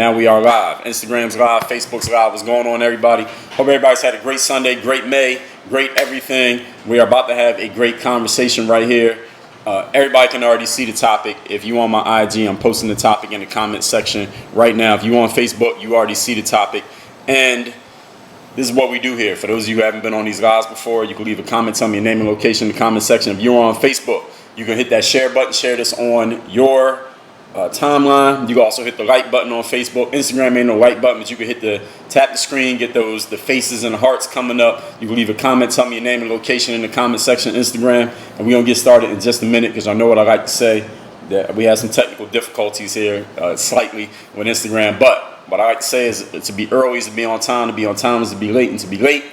Now we are live. Instagram's live, Facebook's live. What's going on, everybody? Hope everybody's had a great Sunday, great May, great everything. We are about to have a great conversation right here. Everybody can already see the topic. If you on my IG, I'm posting the topic in the comment section right now. If you on Facebook, you already see the topic. And this is what we do here. For those of you who haven't been on these lives before, you can leave a comment, tell me your name and location in the comment section. If you're on Facebook, you can hit that share button, share this on your timeline. You can also hit the like button on Facebook. Instagram ain't no like button, but you can tap the screen, get the faces and the hearts coming up. You can leave a comment, tell me your name and location in the comment section, Instagram, and we're gonna get started in just a minute because I know what I like to say. That we have some technical difficulties here, slightly with Instagram, but what I like to say is to be early is to be on time. To be on time is to be late, and to be late,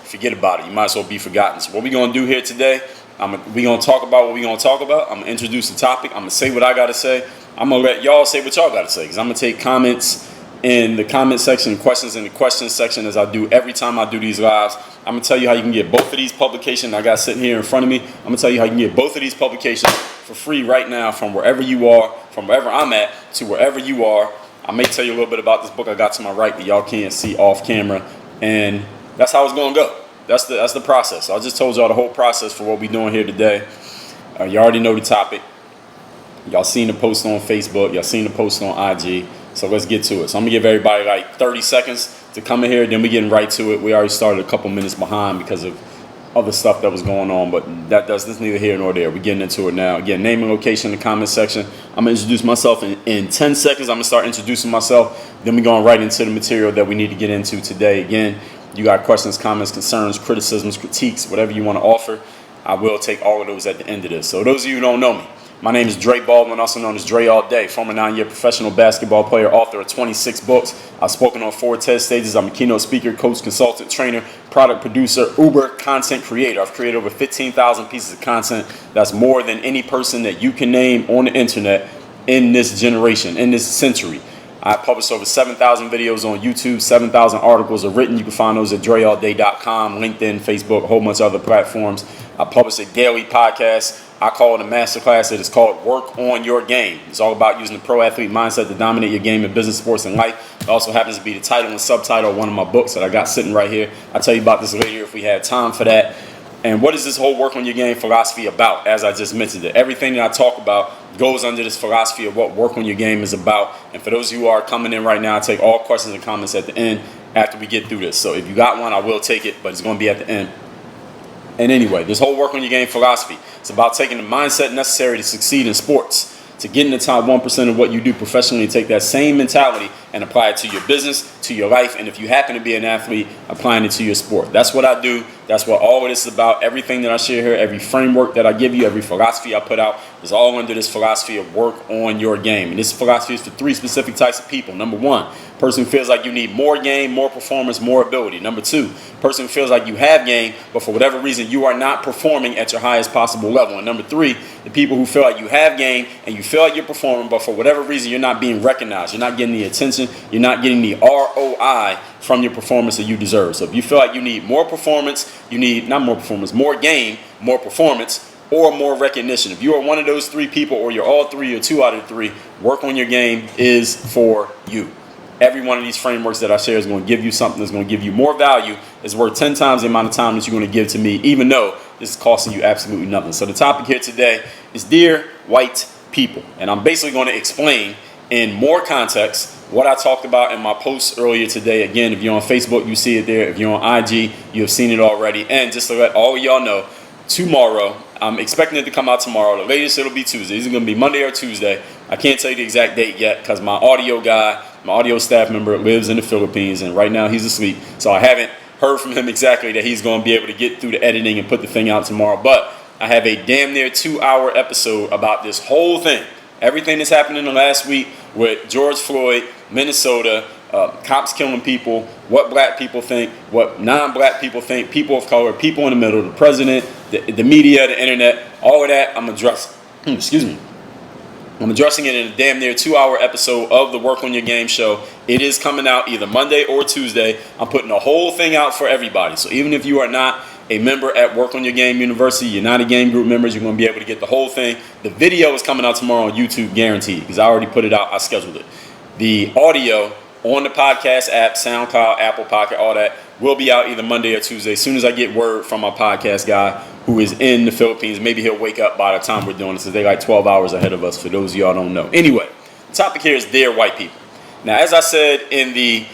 forget about it. You might as well be forgotten. So what we're gonna do here today, we're gonna talk about what we're gonna talk about. I'm gonna introduce the topic. I'm gonna say what I gotta say. I'm going to let y'all say what y'all got to say because I'm going to take comments in the comment section, questions in the questions section as I do every time I do these lives. I'm going to tell you how you can get both of these publications I got sitting here in front of me. I'm going to tell you how you can get both of these publications for free right now from wherever you are, from wherever I'm at to wherever you are. I may tell you a little bit about this book I got to my right that y'all can't see off camera, and that's how it's going to go. That's the process. So I just told y'all the whole process for what we're doing here today. You already know the topic. Y'all seen the post on Facebook. Y'all seen the post on IG. So let's get to it. So I'm going to give everybody like 30 seconds to come in here. Then we're getting right to it. We already started a couple minutes behind because of other stuff that was going on. But that's neither here nor there. We're getting into it now. Again, name and location in the comment section. I'm going to introduce myself in 10 seconds. I'm going to start introducing myself. Then we're going right into the material that we need to get into today. Again, you got questions, comments, concerns, criticisms, critiques, whatever you want to offer. I will take all of those at the end of this. So those of you who don't know me, my name is Dre Baldwin, also known as Dre All Day, former 9-year professional basketball player, author of 26 books. I've spoken on 4 TED stages. I'm a keynote speaker, coach, consultant, trainer, product producer, Uber content creator. I've created over 15,000 pieces of content. That's more than any person that you can name on the internet in this generation, in this century. I published over 7,000 videos on YouTube, 7,000 articles are written. You can find those at dreallday.com, LinkedIn, Facebook, a whole bunch of other platforms. I publish a daily podcast. I call it a masterclass. It is called Work on Your Game. It's all about using the pro athlete mindset to dominate your game in business, sports, and life. It also happens to be the title and subtitle of one of my books that I got sitting right here. I'll tell you about this later if we have time for that. And what is this whole Work on Your Game philosophy about? As I just mentioned it, everything that I talk about goes under this philosophy of what Work on Your Game is about. And for those of you who are coming in right now, I take all questions and comments at the end after we get through this. So if you got one, I will take it, but it's going to be at the end. And anyway, this whole Work on Your Game philosophy, it's about taking the mindset necessary to succeed in sports, to get in the top 1% of what you do professionally, and take that same mentality and apply it to your business, to your life, and if you happen to be an athlete, applying it to your sport. That's what I do. That's what all of this is about. Everything that I share here, every framework that I give you, every philosophy I put out is all under this philosophy of work on your game. And this philosophy is for 3 specific types of people. Number 1, person who feels like you need more game, more performance, more ability. Number 2, person who feels like you have game, but for whatever reason, you are not performing at your highest possible level. And number 3, the people who feel like you have game and you feel like you're performing, but for whatever reason, you're not being recognized. You're not getting the attention. You're not getting the ROI from your performance that you deserve. So if you feel like you need more performance, you need not more performance, more game, more performance, or more recognition. If you are one of those 3 people, or you're all 3 or 2 out of 3, Work on Your Game is for you. Every one of these frameworks that I share is going to give you something that's going to give you more value. It's worth 10 times the amount of time that you're going to give to me, even though this is costing you absolutely nothing. So the topic here today is Dear White People. And I'm basically going to explain in more context what I talked about in my post earlier today. Again, if you're on Facebook, you see it there. If you're on IG, you have seen it already. And just to let all of y'all know, tomorrow, I'm expecting it to come out tomorrow. The latest, it'll be Tuesday. It's going to be Monday or Tuesday. I can't tell you the exact date yet because my audio guy, my audio staff member lives in the Philippines, and right now he's asleep. So I haven't heard from him exactly that he's going to be able to get through the editing and put the thing out tomorrow. But I have a damn near 2-hour episode about this whole thing. Everything that's happened in the last week with George Floyd, Minnesota, cops killing people, what black people think, what non-black people think, people of color, people in the middle, the president, the media, the internet, all of that I'm addressing. I'm addressing it in a damn near 2-hour episode of the Work on Your Game show. It is coming out either Monday or Tuesday. I'm putting the whole thing out for everybody. So even if you are not a member at Work on Your Game University, you're not a game group member, you're going to be able to get the whole thing. The video is coming out tomorrow on YouTube, guaranteed, because I already put it out. I scheduled it. The audio on the podcast app, SoundCloud, Apple Pocket, all that, will be out either Monday or Tuesday. As soon as I get word from my podcast guy who is in the Philippines, maybe he'll wake up by the time we're doing this. They're like 12 hours ahead of us, for those of y'all don't know. Anyway, the topic here is Dear White People. Now, as I said in the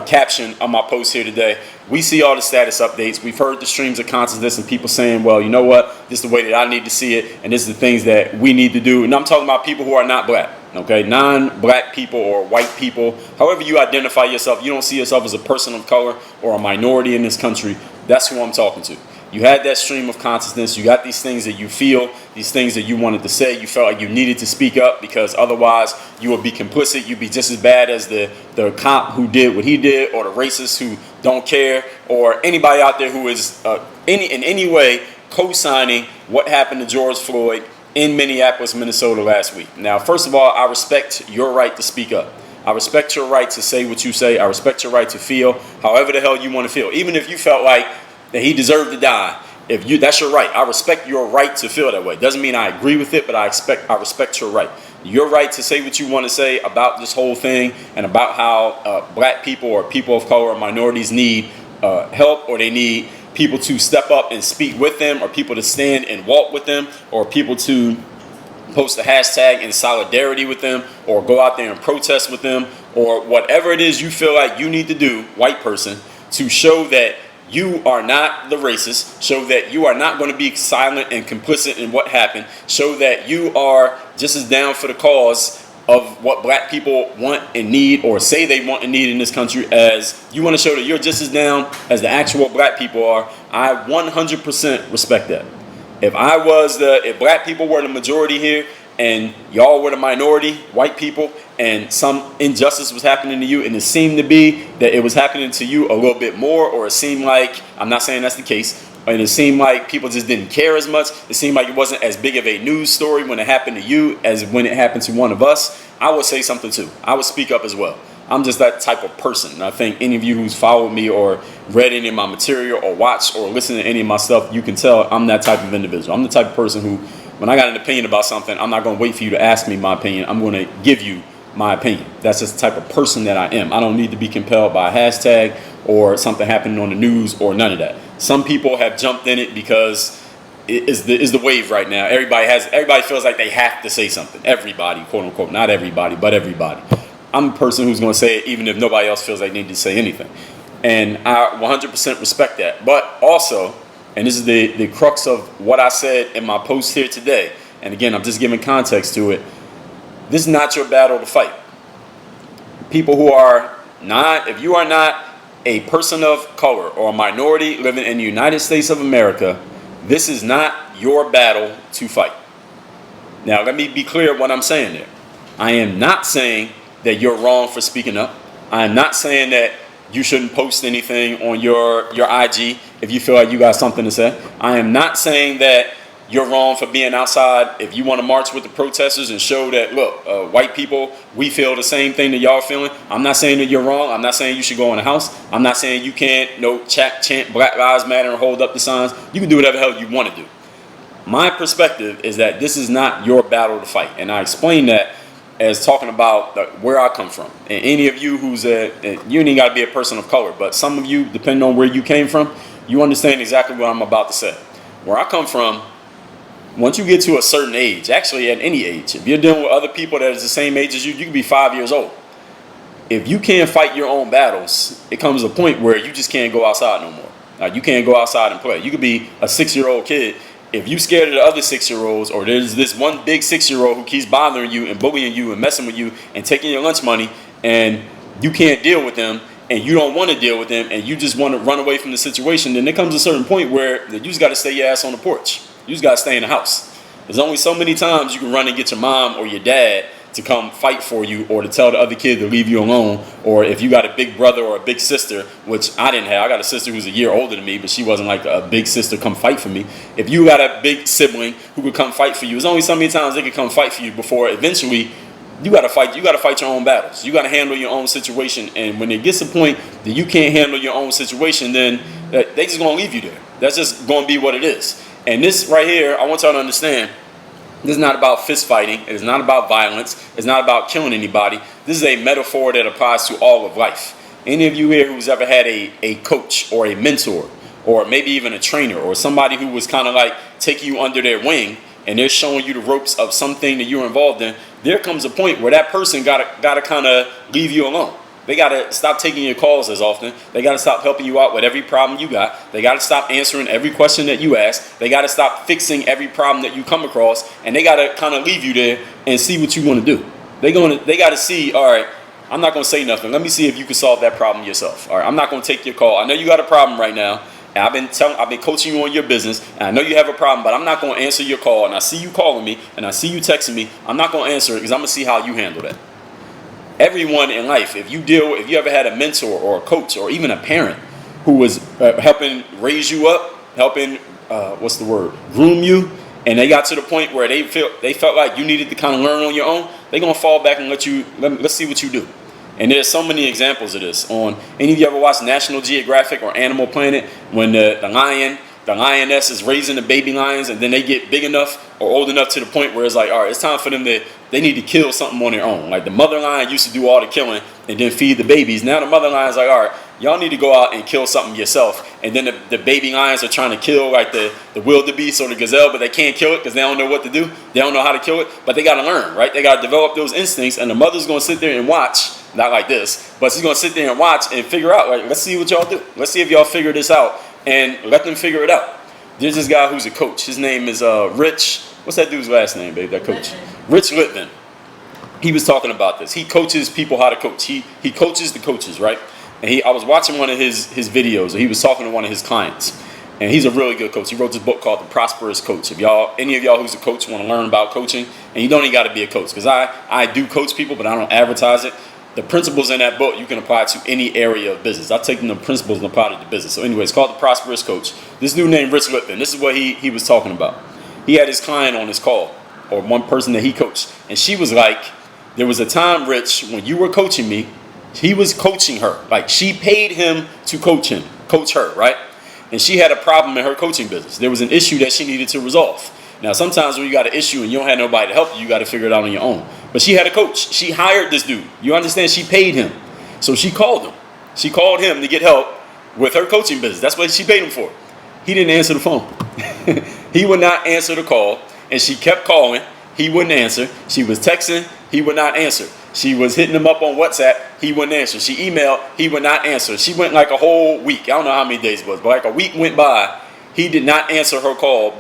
caption of my post here today, we see all the status updates. We've heard the streams of consciousness and people saying, well, you know what? This is the way that I need to see it, and this is the things that we need to do. And I'm talking about people who are not black. Okay, non-black people or white people, however you identify yourself, you don't see yourself as a person of color or a minority in this country. That's who I'm talking to. You had that stream of consciousness. You got these things that you feel, these things that you wanted to say. You felt like you needed to speak up because otherwise you would be complicit. You'd be just as bad as the cop who did what he did, or the racist who don't care, or anybody out there who is in any way co-signing what happened to George Floyd in Minneapolis, Minnesota last week. Now, first of all, I respect your right to speak up. I respect your right to say what you say. I respect your right to feel however the hell you want to feel. Even if you felt like that he deserved to die, that's your right. I respect your right to feel that way. Doesn't mean I agree with it, but I respect your right. Your right to say what you want to say about this whole thing and about how black people or people of color or minorities need help, or they need people to step up and speak with them, or people to stand and walk with them, or people to post a hashtag in solidarity with them, or go out there and protest with them, or whatever it is you feel like you need to do, white person, to show that you are not the racist, show that you are not going to be silent and complicit in what happened, show that you are just as down for the cause of what black people want and need, or say they want and need in this country, as you want to show that you're just as down as the actual black people are. I 100% respect that. If black people were the majority here and y'all were the minority, white people, and some injustice was happening to you, and it seemed to be that it was happening to you a little bit more, or it seemed like, I'm not saying that's the case, and it seemed like people just didn't care as much, it seemed like it wasn't as big of a news story when it happened to you as when it happened to one of us, I would say something too. I would speak up as well. I'm just that type of person. And I think any of you who's followed me or read any of my material or watched or listened to any of my stuff, you can tell I'm that type of individual. I'm the type of person who, when I got an opinion about something, I'm not going to wait for you to ask me my opinion. I'm going to give you my opinion. That's just the type of person that I am. I don't need to be compelled by a hashtag or something happening on the news or none of that. Some people have jumped in it because it is the wave right now. Everybody feels like they have to say something. Everybody, quote unquote, not everybody, but everybody. I'm a person who's going to say it even if nobody else feels they need to say anything. And I 100% respect that. But also, and this is the crux of what I said in my post here today, and again, I'm just giving context to it, this is not your battle to fight. People who are not, if you are not a person of color or a minority living in the United States of America, this is not your battle to fight. Now, let me be clear what I'm saying there. I am not saying that you're wrong for speaking up. I am not saying that you shouldn't post anything on your IG if you feel like you got something to say. I am not saying that you're wrong for being outside if you want to march with the protesters and show that, look, white people, we feel the same thing that y'all feeling. I'm not saying that you're wrong. I'm not saying you should go in the house. I'm not saying you can't chant Black Lives Matter and hold up the signs. You can do whatever the hell you want to do. My perspective is that this is not your battle to fight. And I explain that as talking about where I come from. And any of you you ain't got to be a person of color, but some of you, depending on where you came from, you understand exactly what I'm about to say. Where I come from, once you get to a certain age, actually at any age, if you're dealing with other people that is the same age as you, you can be 5 years old. If you can't fight your own battles, it comes to a point where you just can't go outside no more. You can't go outside and play. You could be a 6-year-old kid. If you scared of the other 6-year-olds, or there's this one big 6-year-old who keeps bothering you and bullying you and messing with you and taking your lunch money, and you can't deal with them, and you don't want to deal with them, and you just want to run away from the situation, then there comes a certain point where you just got to stay your ass on the porch. You just got to stay in the house. There's only so many times you can run and get your mom or your dad to come fight for you, or to tell the other kid to leave you alone, or if you got a big brother or a big sister, which I didn't have. I got a sister who's a year older than me, but she wasn't like a big sister come fight for me. If you got a big sibling who could come fight for you, there's only so many times they could come fight for you before eventually you got to fight. You got to fight your own battles. You got to handle your own situation. And when it gets to the point that you can't handle your own situation, then they just going to leave you there. That's just going to be what it is. And this right here, I want y'all to understand, This is not about fist fighting. It is not about violence. It's not about killing anybody. This is a metaphor that applies to all of life. Any of you here who's ever had a coach or a mentor or maybe even a trainer or somebody who was kind of like taking you under their wing and they're showing you the ropes of something that you're involved in, there comes a point where that person gotta kind of leave you alone. They got to stop taking your calls as often. They got to stop helping you out with every problem you got. They got to stop answering every question that you ask. They got to stop fixing every problem that you come across. And they got to kind of leave you there and see what you want to do. They got to see, all right, I'm not going to say nothing. Let me see if you can solve that problem yourself. All right, I'm not going to take your call. I know you got a problem right now. And I've been coaching you on your business. And I know you have a problem, but I'm not going to answer your call. And I see you calling me and I see you texting me. I'm not going to answer it because I'm going to see how you handle that. Everyone in life, if you ever had a mentor or a coach or even a parent who was helping raise you up, helping, groom you, and they got to the point where they felt like you needed to kind of learn on your own, they're going to fall back and let's see what you do. And there's so many examples of this. On any of you ever watched National Geographic or Animal Planet, when the lioness is raising the baby lions and then they get big enough or old enough to the point where it's like, all right, it's time for them they need to kill something on their own. Like the mother lion used to do all the killing and then feed the babies. Now the mother lion's like, all right, y'all need to go out and kill something yourself. And then the baby lions are trying to kill like the wildebeest or the gazelle, but they can't kill it because they don't know what to do. They don't know how to kill it, but they got to learn, right? They got to develop those instincts, and the mother's going to sit there and watch, not like this, but she's going to sit there and watch and figure out, like, let's see what y'all do. Let's see if y'all figure this out, and let them figure it out. There's this guy who's a coach. His name is Rich. What's that dude's last name, babe? That coach. Rich Litvin. He was talking about this. He coaches people how to coach. He coaches the coaches, right? And I was watching one of his videos, and he was talking to one of his clients. And he's a really good coach. He wrote this book called The Prosperous Coach. If any of y'all who's a coach want to learn about coaching, and you don't even got to be a coach, because I do coach people, but I don't advertise it. The principles in that book you can apply to any area of business. I've taken the principles and applied it to business. So anyway, it's called The Prosperous Coach. This dude named Rich Litvin, this is what he was talking about. He had his client on his call, or one person that he coached. And she was like, there was a time, Rich, when you were coaching me, he was coaching her. Like, she paid him to coach her, right? And she had a problem in her coaching business. There was an issue that she needed to resolve. Now, sometimes when you got an issue and you don't have nobody to help you, you got to figure it out on your own. But she had a coach. She hired this dude. You understand? She paid him. So she called him. She called him to get help with her coaching business. That's what she paid him for. He didn't answer the phone. He would not answer the call. And she kept calling. He wouldn't answer. She was texting. He would not answer. She was hitting him up on WhatsApp. He wouldn't answer. She emailed. He would not answer. She went like a whole week. I don't know how many days it was, but like a week went by. He did not answer her call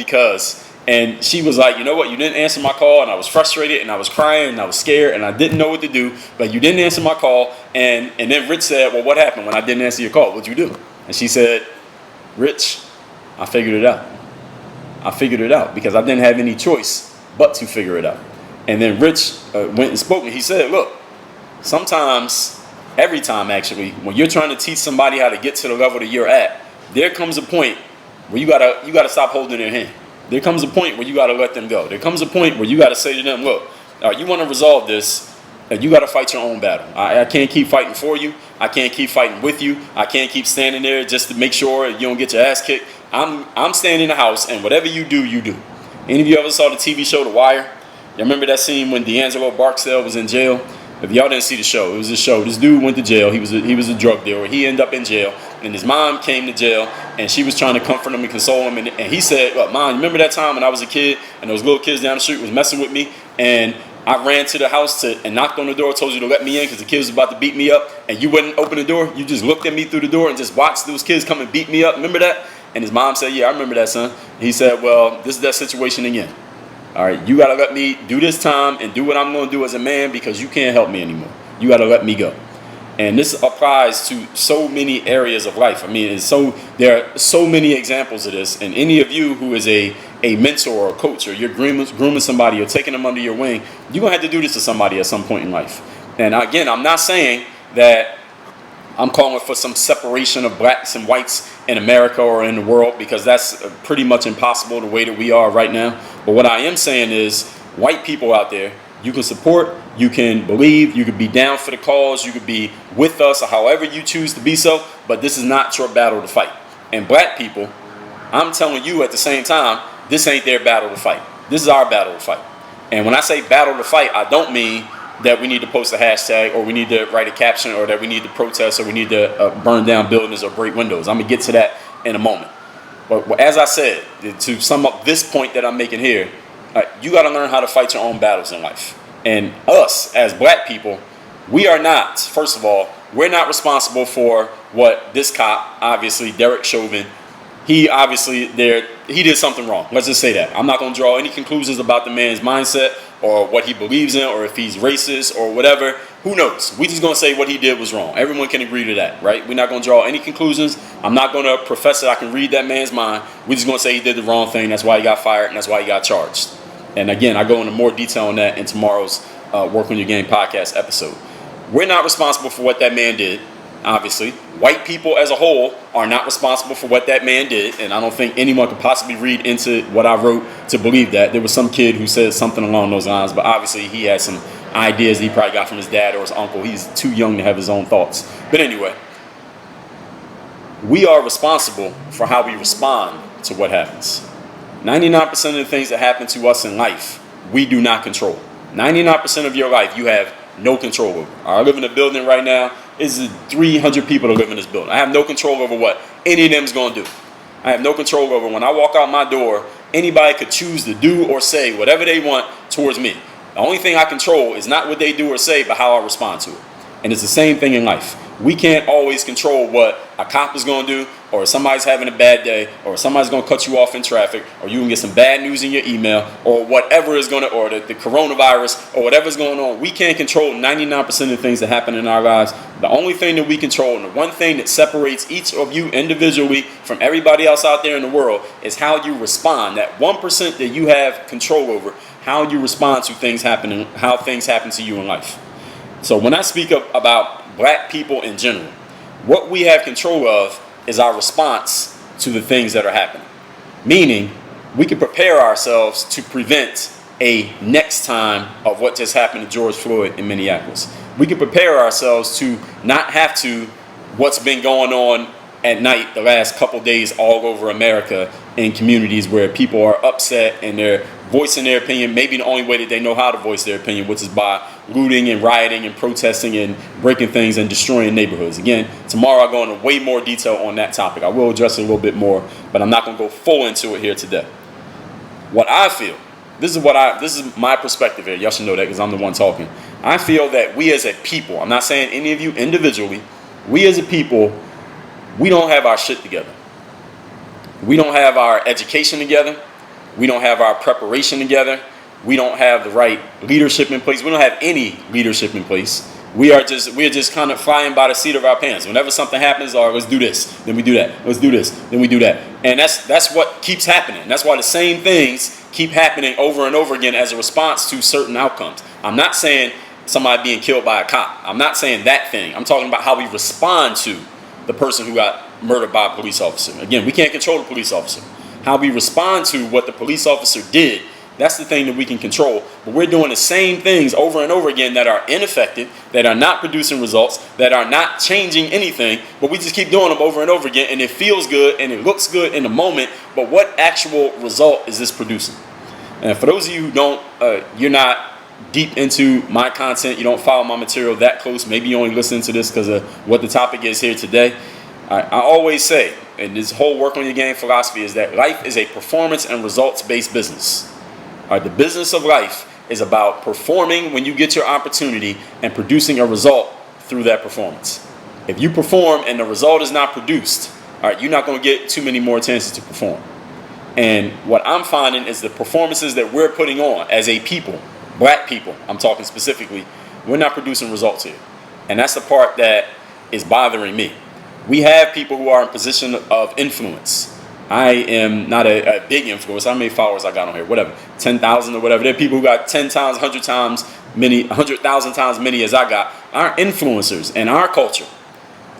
and she was like, you know what? You didn't answer my call, and I was frustrated, and I was crying, and I was scared, and I didn't know what to do, but you didn't answer my call. And then Rich said, well, what happened when I didn't answer your call? What'd you do? And she said, Rich, I figured it out. I figured it out because I didn't have any choice but to figure it out. And then Rich went and spoke, and he said, look, sometimes, every time actually, when you're trying to teach somebody how to get to the level that you're at, there comes a point where you gotta stop holding their hand. There comes a point where you got to let them go. There comes a point where you got to say to them, look, you want to resolve this, and you got to fight your own battle. I can't keep fighting for you. I can't keep fighting with you. I can't keep standing there just to make sure you don't get your ass kicked. I'm staying in the house, and whatever you do, you do. Any of you ever saw the TV show The Wire? You remember that scene when D'Angelo Barksdale was in jail? If y'all didn't see the show, it was a show. This dude went to jail. He was a drug dealer. He ended up in jail, and his mom came to jail, and she was trying to comfort him and console him. And he said, look, Mom, you remember that time when I was a kid, and those little kids down the street was messing with me, and I ran to the house and knocked on the door, told you to let me in because the kids was about to beat me up, and you wouldn't open the door. You just looked at me through the door and just watched those kids come and beat me up. Remember that? And his mom said, yeah, I remember that, son. He said, well, this is that situation again. All right, you got to let me do this time and do what I'm going to do as a man because you can't help me anymore. You got to let me go. And this applies to so many areas of life. I mean, there are so many examples of this. And any of you who is a mentor or a coach, or you're grooming somebody or taking them under your wing, you're going to have to do this to somebody at some point in life. And again, I'm not saying that I'm calling for some separation of blacks and whites in America or in the world, because that's pretty much impossible the way that we are right now. But what I am saying is, white people out there, you can support, you can believe, you could be down for the cause, you could be with us, or however you choose to be so, but this is not your battle to fight. And black people, I'm telling you at the same time, this ain't their battle to fight. This is our battle to fight. And when I say battle to fight, I don't mean that we need to post a hashtag or we need to write a caption or that we need to protest or we need to burn down buildings or break windows. I'm going to get to that in a moment. But as I said, to sum up this point that I'm making here, you got to learn how to fight your own battles in life. And us as black people, we are not, first of all, we're not responsible for what this cop, obviously Derek Chauvin, he did something wrong. Let's just say that. I'm not going to draw any conclusions about the man's mindset or what he believes in or if he's racist or whatever. Who knows? We just going to say what he did was wrong. Everyone can agree to that, right? We're not going to draw any conclusions. I'm not going to profess that I can read that man's mind. We're just going to say he did the wrong thing. That's why he got fired and that's why he got charged. And again, I go into more detail on that in tomorrow's Work on Your Game podcast episode. We're not responsible for what that man did. Obviously, white people as a whole are not responsible for what that man did, and I don't think anyone could possibly read into what I wrote to believe that. There was some kid who said something along those lines, but obviously he had some ideas he probably got from his dad or his uncle. He's too young to have his own thoughts. But anyway, we are responsible for how we respond to what happens. 99% of the things that happen to us in life, we do not control. 99% of your life, you have no control over. I live in a building right now. It's 300 people that live in this building. I have no control over what any of them is going to do. I have no control over when I walk out my door, anybody could choose to do or say whatever they want towards me. The only thing I control is not what they do or say, but how I respond to it. And it's the same thing in life. We can't always control what a cop is going to do, or if somebody's having a bad day, or if somebody's going to cut you off in traffic, or you can get some bad news in your email, or whatever is going to, or the coronavirus, or whatever's going on. We can't control 99% of the things that happen in our lives. The only thing that we control, and the one thing that separates each of you individually from everybody else out there in the world, is how you respond. That 1% that you have control over, how you respond to things happening, how things happen to you in life. So when I speak about black people in general, what we have control of is our response to the things that are happening. Meaning, we can prepare ourselves to prevent a next time of what just happened to George Floyd in Minneapolis. We can prepare ourselves to not have to what's been going on at night the last couple days all over America in communities where people are upset and they're voicing their opinion, maybe the only way that they know how to voice their opinion, which is by looting and rioting and protesting and breaking things and destroying neighborhoods. Again, tomorrow I'll go into way more detail on that topic. I will address it a little bit more, but I'm not going to go full into it here today. What I feel, this is my perspective here. Y'all should know that because I'm the one talking. I feel that we as a people, I'm not saying any of you individually, we as a people, we don't have our shit together. We don't have our education together. We don't have our preparation together. We don't have the right leadership in place. We don't have any leadership in place. We're just kind of flying by the seat of our pants. Whenever something happens, all right, let's do this, then we do that. Let's do this, then we do that. And that's what keeps happening. That's why the same things keep happening over and over again as a response to certain outcomes. I'm not saying somebody being killed by a cop. I'm not saying that thing. I'm talking about how we respond to the person who got murdered by a police officer. Again, we can't control the police officer. How we respond to what the police officer did, that's the thing that we can control. But we're doing the same things over and over again that are ineffective, that are not producing results, that are not changing anything, but we just keep doing them over and over again, and it feels good and it looks good in the moment, but what actual result is this producing? And for those of you who don't, you're not deep into my content, you don't follow my material that close, maybe you only listen to this because of what the topic is here today. I always say, and this whole work on your game philosophy is that life is a performance and results-based business. The business of life is about performing when you get your opportunity and producing a result through that performance. If you perform and the result is not produced, you're not going to get too many more chances to perform. And what I'm finding is the performances that we're putting on as a people, black people, I'm talking specifically, we're not producing results here. And that's the part that is bothering me. We have people who are in position of influence. I am not a big influencer. How many followers I got on here? Whatever, 10,000 or whatever. There are people who got 10 times, 100 times many, 100,000 times many as I got. Our influencers in our culture,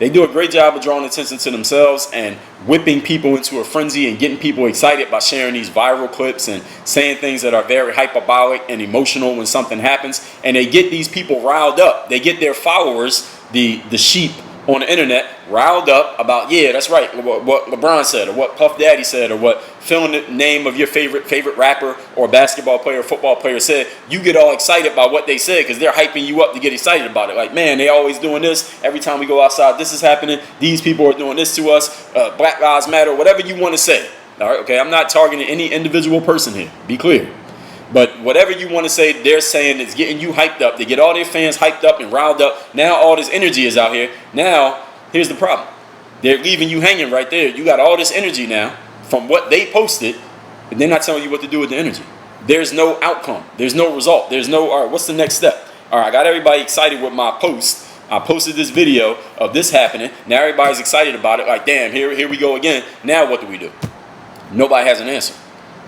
they do a great job of drawing attention to themselves and whipping people into a frenzy and getting people excited by sharing these viral clips and saying things that are very hyperbolic and emotional when something happens. And they get these people riled up. They get their followers, the sheep, on the internet, riled up about, yeah, that's right, what LeBron said, or what Puff Daddy said, or what filling the name of your favorite rapper or basketball player or football player said, you get all excited by what they said because they're hyping you up to get excited about it. Like, man, they always doing this. Every time we go outside, this is happening. These people are doing this to us. Black Lives Matter, whatever you want to say. All right, okay, I'm not targeting any individual person here. Be clear. But whatever you want to say, they're saying it's getting you hyped up. They get all their fans hyped up and riled up. Now all this energy is out here. Now, here's the problem. They're leaving you hanging right there. You got all this energy now from what they posted, and they're not telling you what to do with the energy. There's no outcome. There's no result. There's no, all right, what's the next step? All right, I got everybody excited with my post. I posted this video of this happening. Now everybody's excited about it. Like, damn, here we go again. Now what do? Nobody has an answer.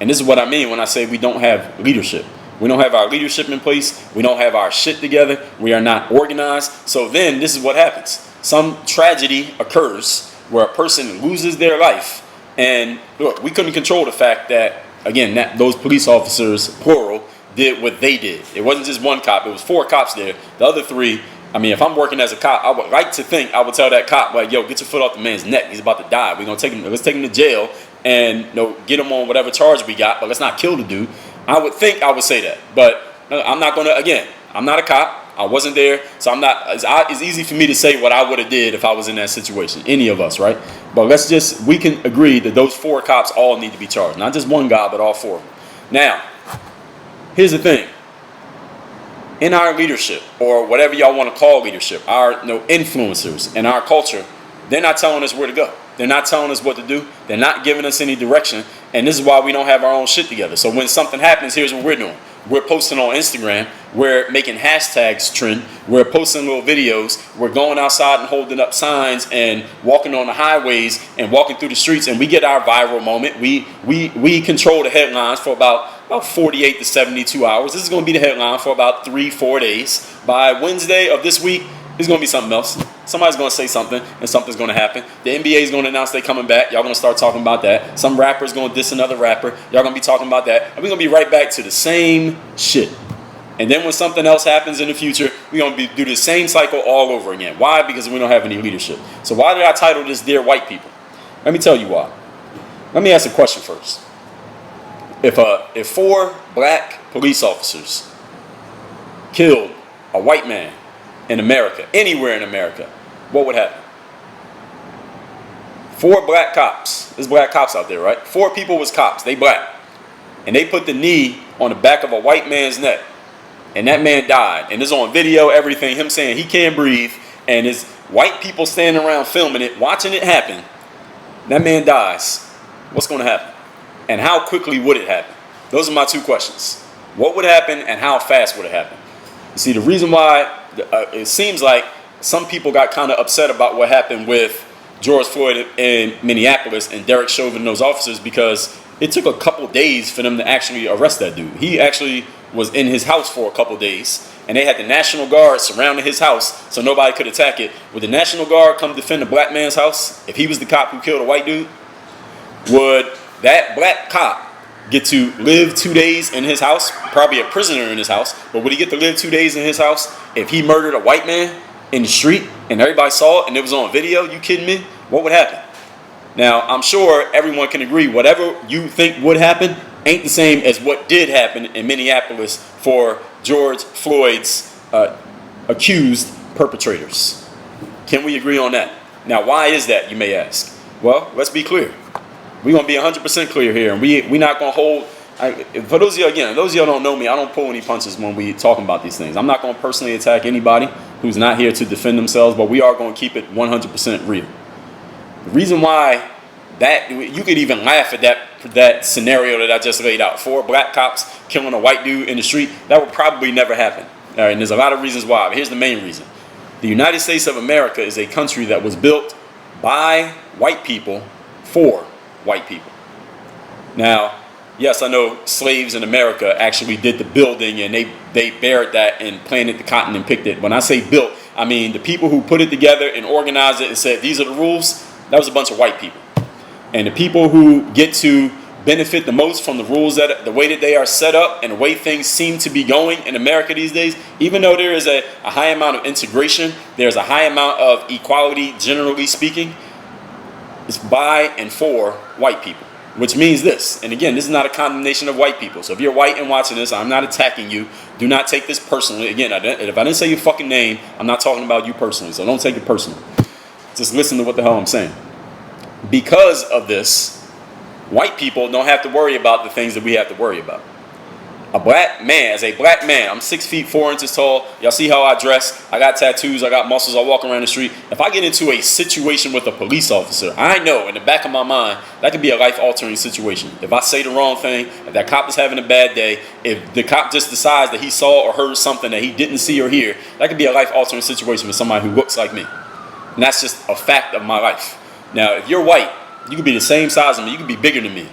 And this is what I mean when I say we don't have leadership. We don't have our leadership in place. We don't have our shit together. We are not organized. So then this is what happens. Some tragedy occurs where a person loses their life. And look, we couldn't control the fact that, again, that those police officers, plural, did what they did. It wasn't just one cop. It was 4 cops there. The other 3, I mean, if I'm working as a cop, I would like to think I would tell that cop, like, yo, get your foot off the man's neck. He's about to die. We're going to take him. Let's take him to jail and get him on whatever charge we got, but let's not kill the dude. I would think I would say that. But I'm not going to, again, I'm not a cop. I wasn't there. So I'm not, it's easy for me to say what I would have did if I was in that situation. Any of us, right? But we can agree that those 4 cops all need to be charged. Not just one guy, but all 4 of them. Now, here's the thing. In our leadership, or whatever y'all want to call leadership, our influencers in our culture, they're not telling us where to go. They're not telling us what to do. They're not giving us any direction. And this is why we don't have our own shit together. So when something happens, here's what we're doing. We're posting on Instagram. We're making hashtags trend. We're posting little videos. We're going outside and holding up signs and walking on the highways and walking through the streets. And we get our viral moment. We control the headlines for about 48 to 72 hours. This is going to be the headline for about 3-4 days. By Wednesday of this week, it's going to be something else. Somebody's going to say something, and something's going to happen. The NBA is going to announce they're coming back. Y'all going to start talking about that. Some rapper's going to diss another rapper. Y'all going to be talking about that. And we're going to be right back to the same shit. And then when something else happens in the future, we're going to do the same cycle all over again. Why? Because we don't have any leadership. So why did I title this Dear White People? Let me tell you why. Let me ask a question first. If 4 black police officers killed a white man in America, anywhere in America, what would happen? 4 black cops. There's black cops out there, right? 4 people was cops. They black. And they put the knee on the back of a white man's neck. And that man died. And it's on video, everything. Him saying he can't breathe. And there's white people standing around filming it, watching it happen. That man dies. What's going to happen? And how quickly would it happen? Those are my 2 questions. What would happen and how fast would it happen? You see, the reason why it seems like some people got kind of upset about what happened with George Floyd in Minneapolis and Derek Chauvin and those officers, because it took a couple days for them to actually arrest that dude. He actually was in his house for a couple days, and they had the National Guard surrounding his house so nobody could attack it. Would the National Guard come defend a black man's house if he was the cop who killed a white dude? Would that black cop get to live 2 days in his house, probably a prisoner in his house, but would he get to live 2 days in his house if he murdered a white man in the street and everybody saw it and it was on video? You kidding me? What would happen? Now, I'm sure everyone can agree whatever you think would happen ain't the same as what did happen in Minneapolis for George Floyd's accused perpetrators. Can we agree on that? Now, why is that, you may ask? Well, let's be clear. We're going to be 100% clear here, and we're not going to hold. For those of you, again, those of y'all don't know me, I don't pull any punches when we talking about these things. I'm not going to personally attack anybody who's not here to defend themselves, but we are going to keep it 100% real. The reason why that, you could even laugh at that scenario that I just laid out. 4 black cops killing a white dude in the street, that would probably never happen. All right, and there's a lot of reasons why, but here's the main reason. The United States of America is a country that was built by white people for white people. Now, yes, I know slaves in America actually did the building, and they buried that and planted the cotton and picked it. When I say built, I mean the people who put it together and organized it and said these are the rules, that was a bunch of white people. And the people who get to benefit the most from the rules, that the way that they are set up and the way things seem to be going in America these days, even though there is a high amount of integration, there's a high amount of equality, generally speaking, it's by and for white people. Which means this, and again, this is not a condemnation of white people. So if you're white and watching this, I'm not attacking you. Do not take this personally. Again, if I didn't say your fucking name, I'm not talking about you personally. So don't take it personally. Just listen to what the hell I'm saying. Because of this, white people don't have to worry about the things that we have to worry about. A black man, as a black man, I'm 6 feet 4 inches tall. Y'all see how I dress? I got tattoos, I got muscles, I walk around the street. If I get into a situation with a police officer, I know in the back of my mind, that could be a life-altering situation. If I say the wrong thing, if that cop is having a bad day, if the cop just decides that he saw or heard something that he didn't see or hear, that could be a life-altering situation with somebody who looks like me. And that's just a fact of my life. Now, if you're white, you could be the same size as me, you could be bigger than me,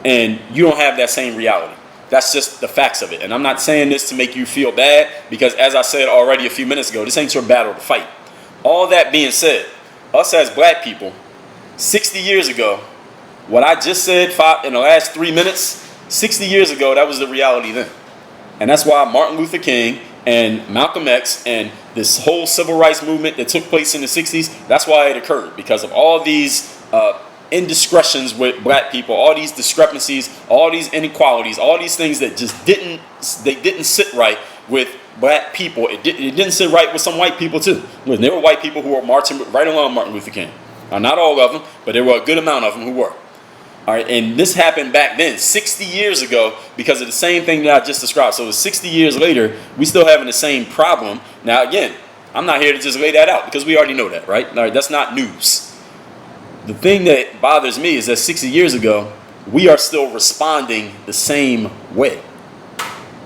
and you don't have that same reality. That's just the facts of it. And I'm not saying this to make you feel bad, because as I said already a few minutes ago, this ain't your battle to fight. All that being said, us as black people, 60 years ago, what I just said in the last 3 minutes, 60 years ago, that was the reality then. And that's why Martin Luther King and Malcolm X and this whole civil rights movement that took place in the 60s, that's why it occurred, because of all these indiscretions with black people, all these discrepancies, all these inequalities, all these things that just didn't sit right with black people. It didn't sit right with some white people too. There were white people who were marching right along Martin Luther King. Now, not all of them, but there were a good amount of them who were. All right, and this happened back then, 60 years ago, because of the same thing that I just described. So 60 years later, we still having the same problem. Now, again, I'm not here to just lay that out, because we already know that, right? All right, that's not news. The thing that bothers me is that 60 years ago, we are still responding the same way.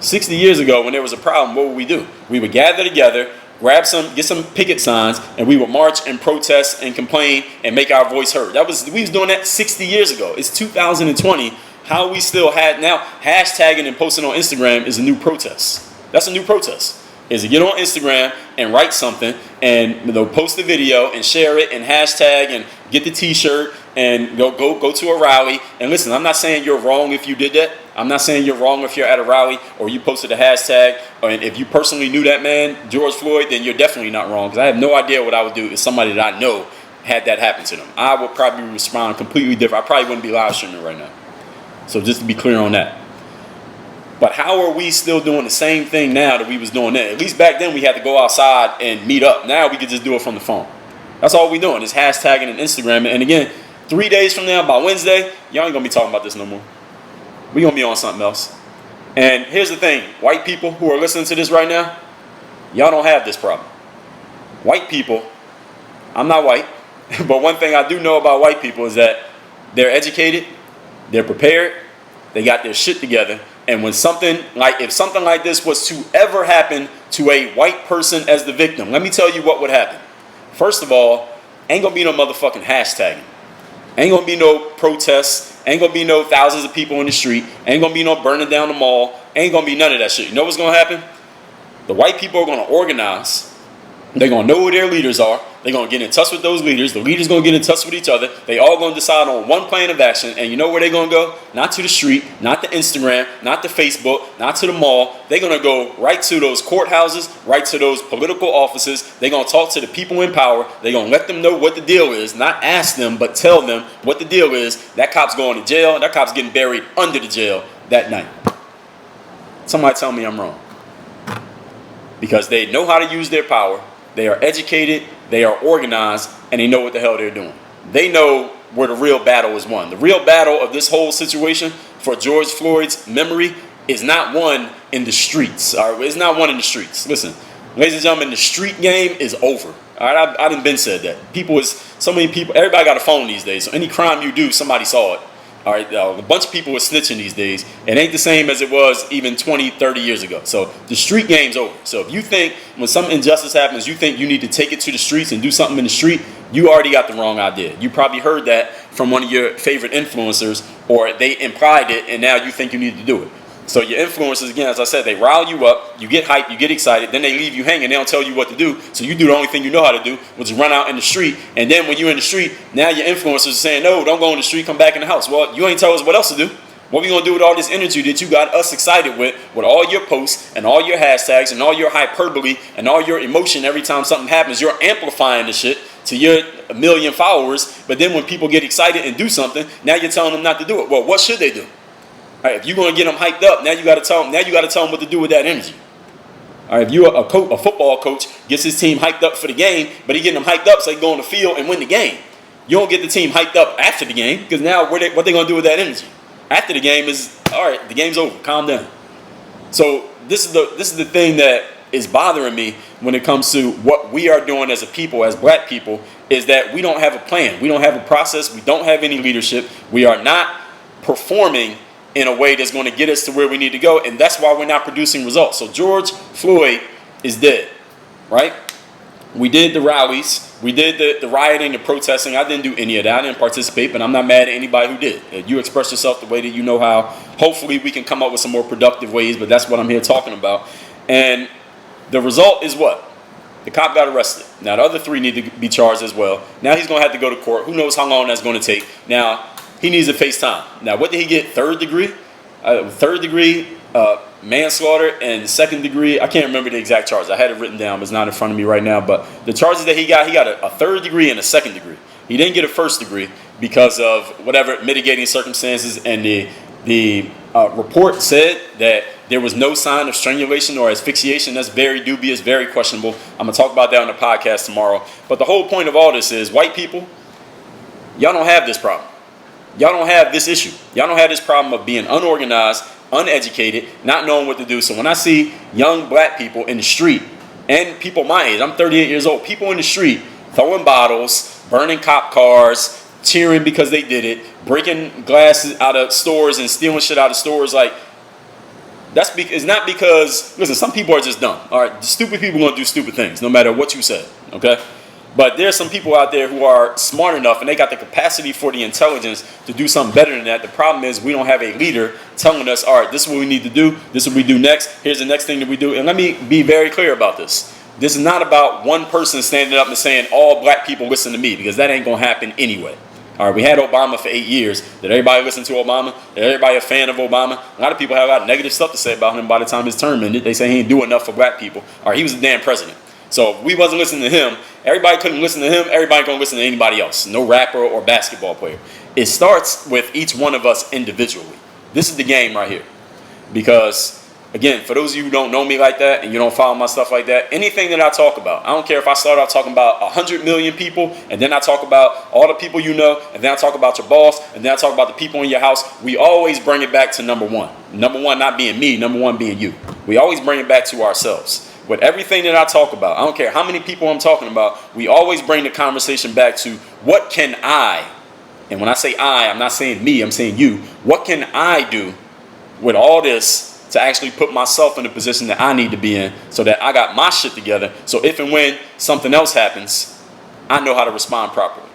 60 years ago, when there was a problem, what would we do? We would gather together, get some picket signs, and we would march and protest and complain and make our voice heard. We was doing that 60 years ago. It's 2020. How we still had now hashtagging and posting on Instagram is a new protest. That's a new protest. Is to get on Instagram and write something and post the video and share it and hashtag and get the t-shirt and go to a rally. And listen, I'm not saying you're wrong if you did that. I'm not saying you're wrong if you're at a rally or you posted a hashtag. And if you personally knew that man, George Floyd, then you're definitely not wrong, because I have no idea what I would do if somebody that I know had that happen to them. I would probably respond completely different. I probably wouldn't be live streaming right now. So just to be clear on that. But how are we still doing the same thing now that we was doing then? At least back then we had to go outside and meet up. Now we could just do it from the phone. That's all we doing is hashtagging and Instagram. And again, 3 days from now, by Wednesday, y'all ain't gonna be talking about this no more. We gonna be on something else. And here's the thing, white people who are listening to this right now, y'all don't have this problem. White people, I'm not white, but one thing I do know about white people is that they're educated, they're prepared, they got their shit together. And if something like this was to ever happen to a white person as the victim, let me tell you what would happen. First of all, ain't gonna be no motherfucking hashtagging. Ain't gonna be no protests. Ain't gonna be no thousands of people in the street. Ain't gonna be no burning down the mall. Ain't gonna be none of that shit. You know what's gonna happen? The white people are gonna organize. They're gonna know who their leaders are. They're gonna get in touch with those leaders. The leaders gonna get in touch with each other. They all gonna decide on one plan of action. And you know where they're gonna go? Not to the street, not to Instagram, not to Facebook, not to the mall. They're gonna go right to those courthouses, right to those political offices. They're gonna talk to the people in power. They're gonna let them know what the deal is. Not ask them, but tell them what the deal is. That cop's going to jail. That cop's getting buried under the jail that night. Somebody tell me I'm wrong. Because they know how to use their power. They are educated, they are organized, and they know what the hell they're doing. They know where the real battle is won. The real battle of this whole situation for George Floyd's memory is not won in the streets. All right? It's not won in the streets. Listen, ladies and gentlemen, the street game is over. All right, I done been said that. So many people, everybody got a phone these days, so any crime you do, somebody saw it. All right, a bunch of people are snitching these days. It ain't the same as it was even 20, 30 years ago. So the street game's over. So if you think when some injustice happens, you think you need to take it to the streets and do something in the street, you already got the wrong idea. You probably heard that from one of your favorite influencers, or they implied it, and now you think you need to do it. So your influencers, again, as I said, they rile you up, you get hyped, you get excited, then they leave you hanging, they don't tell you what to do, so you do the only thing you know how to do, which is run out in the street, and then when you're in the street, now your influencers are saying, no, don't go in the street, come back in the house. Well, you ain't tell us what else to do. What we going to do with all this energy that you got us excited with all your posts and all your hashtags and all your hyperbole and all your emotion every time something happens? You're amplifying the shit to your 1 million followers, but then when people get excited and do something, now you're telling them not to do it. Well, what should they do? All right, if you're going to get them hyped up, now you got to tell them. Now you got to tell them what to do with that energy. All right, if you're a football coach, gets his team hyped up for the game, but he getting them hyped up so they can go on the field and win the game. You don't get the team hyped up after the game, because now what they going to do with that energy? After the game is, all right, the game's over, calm down. So this is the thing that is bothering me when it comes to what we are doing as a people, as black people, is that we don't have a plan. We don't have a process. We don't have any leadership. We are not performing in a way that's going to get us to where we need to go, and that's why we're not producing results. So George Floyd is dead, right? We did the rallies. We did the rioting, the protesting. I didn't do any of that. I didn't participate, but I'm not mad at anybody who did. You express yourself the way that you know how. Hopefully we can come up with some more productive ways, but that's what I'm here talking about. And the result is what? The cop got arrested. Now the other 3 need to be charged as well. Now he's going to have to go to court. Who knows how long that's going to take. Now he needs to face time. Now what did he get? 3rd degree? 3rd degree manslaughter and 2nd degree. I can't remember the exact charges. I had it written down, but it's not in front of me right now. But the charges that he got a 3rd degree and a 2nd degree. He didn't get a 1st degree because of whatever mitigating circumstances. And the report said that there was no sign of strangulation or asphyxiation. That's very dubious, very questionable. I'm going to talk about that on the podcast tomorrow. But the whole point of all this is, white people, y'all don't have this problem. Y'all don't have this issue. Y'all don't have this problem of being unorganized, uneducated, not knowing what to do. So when I see young black people in the street, and people my age, I'm 38 years old, people in the street throwing bottles, burning cop cars, cheering because they did it, breaking glasses out of stores and stealing shit out of stores, like, it's not because, listen, some people are just dumb. All right, stupid people are going to do stupid things, no matter what you say, okay? But there's some people out there who are smart enough and they got the capacity for the intelligence to do something better than that. The problem is we don't have a leader telling us, all right, this is what we need to do. This is what we do next. Here's the next thing that we do. And let me be very clear about this. This is not about one person standing up and saying all black people listen to me, because that ain't going to happen anyway. All right, we had Obama for 8 years. Did everybody listen to Obama? Did everybody a fan of Obama? A lot of people have a lot of negative stuff to say about him by the time his term ended. They say he ain't do enough for black people. All right, he was a damn president. So if we wasn't listening to him, everybody couldn't listen to him, everybody gonna listen to anybody else. No rapper or basketball player. It starts with each one of us individually. This is the game right here. Because, again, for those of you who don't know me like that and you don't follow my stuff like that, anything that I talk about, I don't care if I start out talking about 100 million people, and then I talk about all the people you know, and then I talk about your boss, and then I talk about the people in your house, we always bring it back to number one. Number one not being me, number one being you. We always bring it back to ourselves. With everything that I talk about, I don't care how many people I'm talking about, we always bring the conversation back to what can I, and when I say I'm not saying me, I'm saying you, what can I do with all this to actually put myself in the position that I need to be in so that I got my shit together, so if and when something else happens, I know how to respond properly.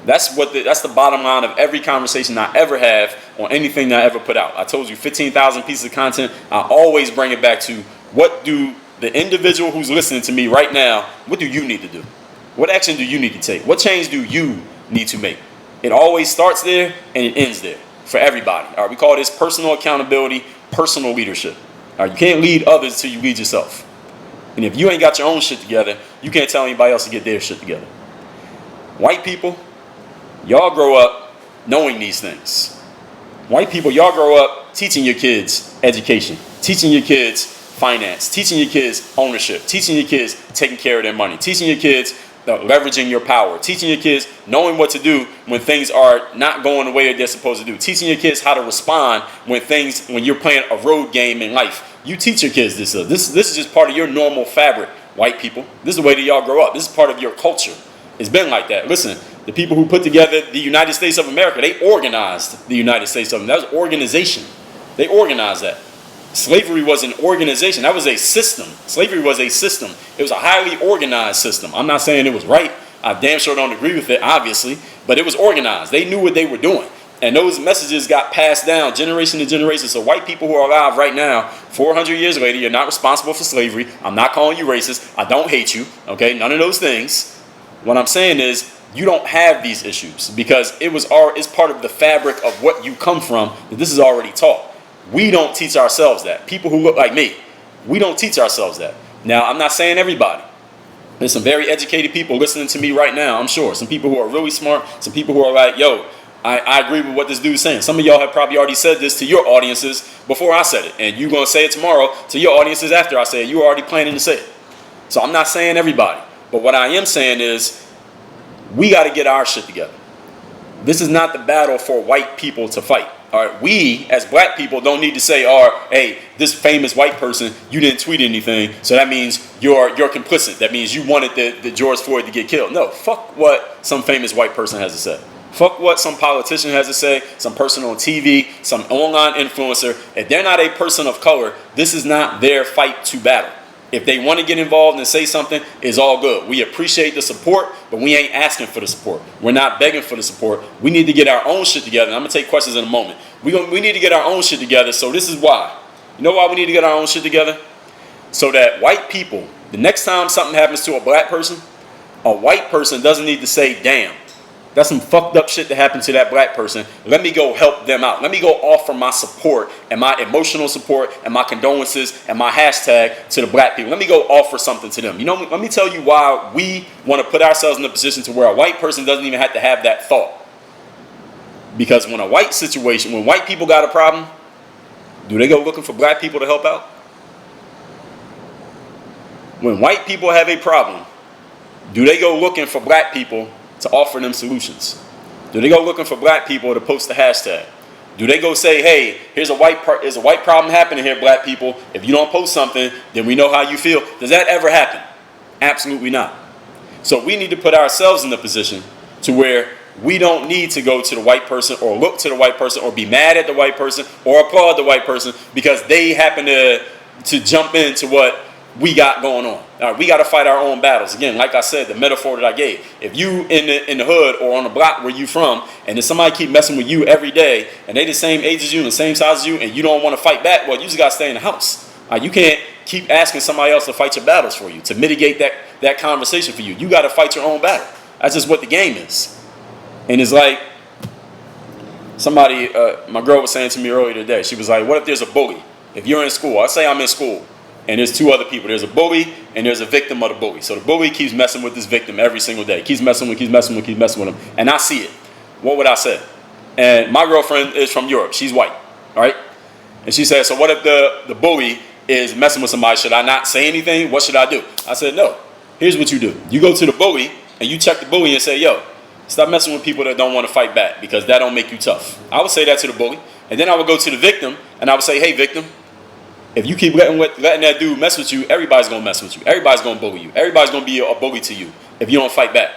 That's the bottom line of every conversation I ever have on anything that I ever put out. I told you 15,000 pieces of content. I always bring it back to what do the individual who's listening to me right now, what do you need to do? What action do you need to take? What change do you need to make? It always starts there and it ends there for everybody. All right, we call this personal accountability, personal leadership. All right, you can't lead others until you lead yourself. And if you ain't got your own shit together, you can't tell anybody else to get their shit together. White people, y'all grow up knowing these things. White people, y'all grow up teaching your kids education, teaching your kids finance, teaching your kids ownership, teaching your kids taking care of their money, teaching your kids leveraging your power, teaching your kids knowing what to do when things are not going the way that they're supposed to do, teaching your kids how to respond when you're playing a road game in life. You teach your kids this. This is just part of your normal fabric, white people. This is the way that y'all grow up. This is part of your culture. It's been like that. Listen, the people who put together the United States of America, they organized the United States of America. That was organization. They organized that. Slavery was an organization. That was a system. Slavery was a system. It was a highly organized system. I'm not saying it was right. I damn sure don't agree with it, obviously, but it was organized. They knew what they were doing. And those messages got passed down generation to generation. So white people who are alive right now, 400 years later, you're not responsible for slavery. I'm not calling you racist. I don't hate you. Okay, none of those things. What I'm saying is you don't have these issues because it's part of the fabric of what you come from. This is already taught. We don't teach ourselves that. People who look like me, we don't teach ourselves that. Now, I'm not saying everybody. There's some very educated people listening to me right now, I'm sure. Some people who are really smart, some people who are like, yo, I agree with what this dude's saying. Some of y'all have probably already said this to your audiences before I said it. And you're going to say it tomorrow to your audiences after I say it. You're already planning to say it. So I'm not saying everybody. But what I am saying is we got to get our shit together. This is not the battle for white people to fight. All right, we as black people don't need to say, hey, this famous white person, you didn't tweet anything, so that means you're complicit. That means you wanted the George Floyd to get killed. No, fuck what some famous white person has to say. Fuck what some politician has to say, some person on TV, some online influencer. If they're not a person of color, this is not their fight to battle. If they want to get involved and say something, it's all good. We appreciate the support, but we ain't asking for the support. We're not begging for the support. We need to get our own shit together. And I'm going to take questions in a moment. We need to get our own shit together. So this is why. You know why we need to get our own shit together? So that white people, the next time something happens to a black person, a white person doesn't need to say, damn, that's some fucked up shit that happened to that black person. Let me go help them out. Let me go offer my support and my emotional support and my condolences and my hashtag to the black people. Let me go offer something to them. You know, let me tell you why we want to put ourselves in a position to where a white person doesn't even have to have that thought. Because when white people got a problem, do they go looking for black people to help out? When white people have a problem, do they go looking for black people to offer them solutions? Do they go looking for black people to post the hashtag? Do they go say, hey, there's a white problem happening here, black people. If you don't post something, then we know how you feel. Does that ever happen? Absolutely not. So we need to put ourselves in the position to where we don't need to go to the white person or look to the white person or be mad at the white person or applaud the white person because they happen to jump into what we got going on. We got to fight our own battles. Again, like I said, the metaphor that I gave. If you in the hood or on the block where you from, and then somebody keep messing with you every day, and they the same age as you and the same size as you, and you don't want to fight back, well, you just got to stay in the house. You can't keep asking somebody else to fight your battles for you, to mitigate that conversation for you. You got to fight your own battle. That's just what the game is. And it's like somebody, my girl was saying to me earlier today, she was like, what if there's a bully? If you're in school, let's say I'm in school, and there's two other people. There's a bully and there's a victim of the bully. So the bully keeps messing with this victim every single day. Keeps messing with him. And I see it. What would I say? And my girlfriend is from Europe. She's white. All right? And she said, so what if the bully is messing with somebody? Should I not say anything? What should I do? I said, no. Here's what you do. You go to the bully and you check the bully and say, yo, stop messing with people that don't want to fight back because that don't make you tough. I would say that to the bully. And then I would go to the victim and I would say, hey, victim, if you keep letting that dude mess with you, everybody's going to mess with you. Everybody's going to bully you. Everybody's going to be a bully to you if you don't fight back.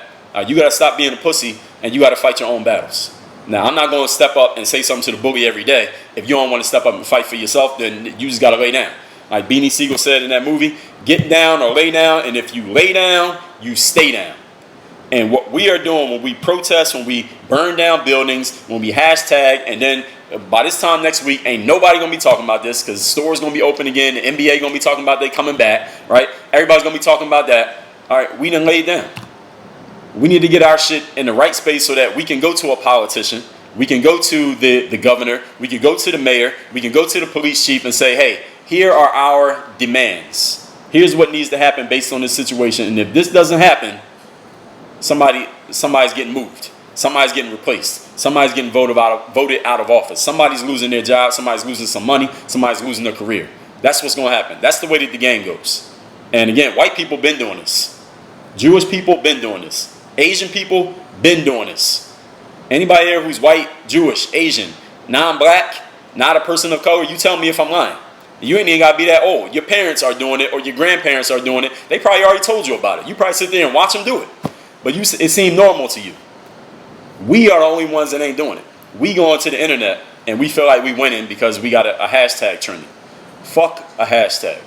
You got to stop being a pussy and you got to fight your own battles. Now, I'm not going to step up and say something to the bully every day. If you don't want to step up and fight for yourself, then you just got to lay down. Like Beanie Siegel said in that movie, get down or lay down. And if you lay down, you stay down. And what we are doing when we protest, when we burn down buildings, when we hashtag, and then by this time next week, ain't nobody going to be talking about this because the store's going to be open again. The NBA going to be talking about they coming back, right? Everybody's going to be talking about that. All right, we done laid down. We need to get our shit in the right space so that we can go to a politician. We can go to the governor. We can go to the mayor. We can go to the police chief and say, hey, here are our demands. Here's what needs to happen based on this situation. And if this doesn't happen, somebody's getting moved. Somebody's getting replaced. Somebody's getting voted out of office. Somebody's losing their job. Somebody's losing some money. Somebody's losing their career. That's what's going to happen. That's the way that the game goes. And again, white people been doing this. Jewish people been doing this. Asian people been doing this. Anybody here who's white, Jewish, Asian, non-black, not a person of color, you tell me if I'm lying. You ain't even got to be that old. Your parents are doing it or your grandparents are doing it. They probably already told you about it. You probably sit there and watch them do it. But it seemed normal to you. We are the only ones that ain't doing it. We go onto the internet and we feel like we winning because we got a hashtag trending. Fuck a hashtag.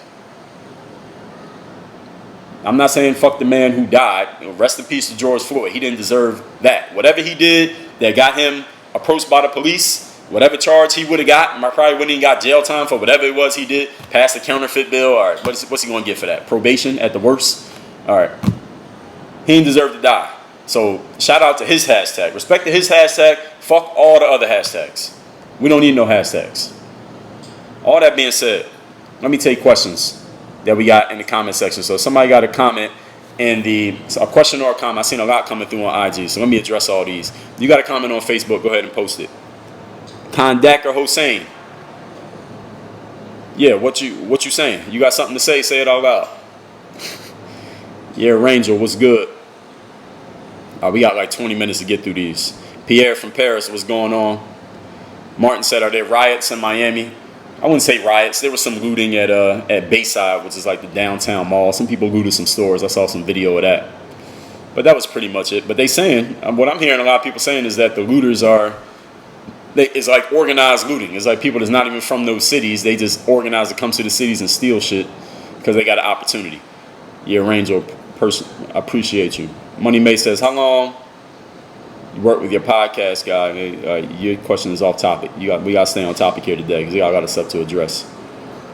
I'm not saying fuck the man who died. Rest in peace to George Floyd. He didn't deserve that. Whatever he did that got him approached by the police, whatever charge he would have got, I probably wouldn't even got jail time for whatever it was he did. Passed the counterfeit bill. All right, what's he going to get for that? Probation at the worst. All right. He didn't deserve to die. So shout out to his hashtag. Respect to his hashtag. Fuck all the other hashtags. We don't need no hashtags. All that being said, let me take questions that we got in the comment section. So if somebody got a comment a question or a comment. I've seen a lot coming through on IG. So let me address all these. You got a comment on Facebook, go ahead and post it. Kandakar Hossein. Yeah, what you saying? You got something to say? Say it out loud. Yeah, Ranger, what's good? We got like 20 minutes to get through these. Pierre from Paris, what's going on? Martin said, are there riots in Miami? I wouldn't say riots. There was some looting at Bayside, which is like the downtown mall. Some people looted some stores. I saw some video of that. But that was pretty much it. But they saying, what I'm hearing a lot of people saying is that the looters it's like organized looting. It's like people that's not even from those cities. They just organize to come to the cities and steal shit because they got an opportunity. Yeah, Ranger, person, I appreciate you. Money May says, how long you work with your podcast guy? Your question is off topic. We got to stay on topic here today because we all got stuff to address.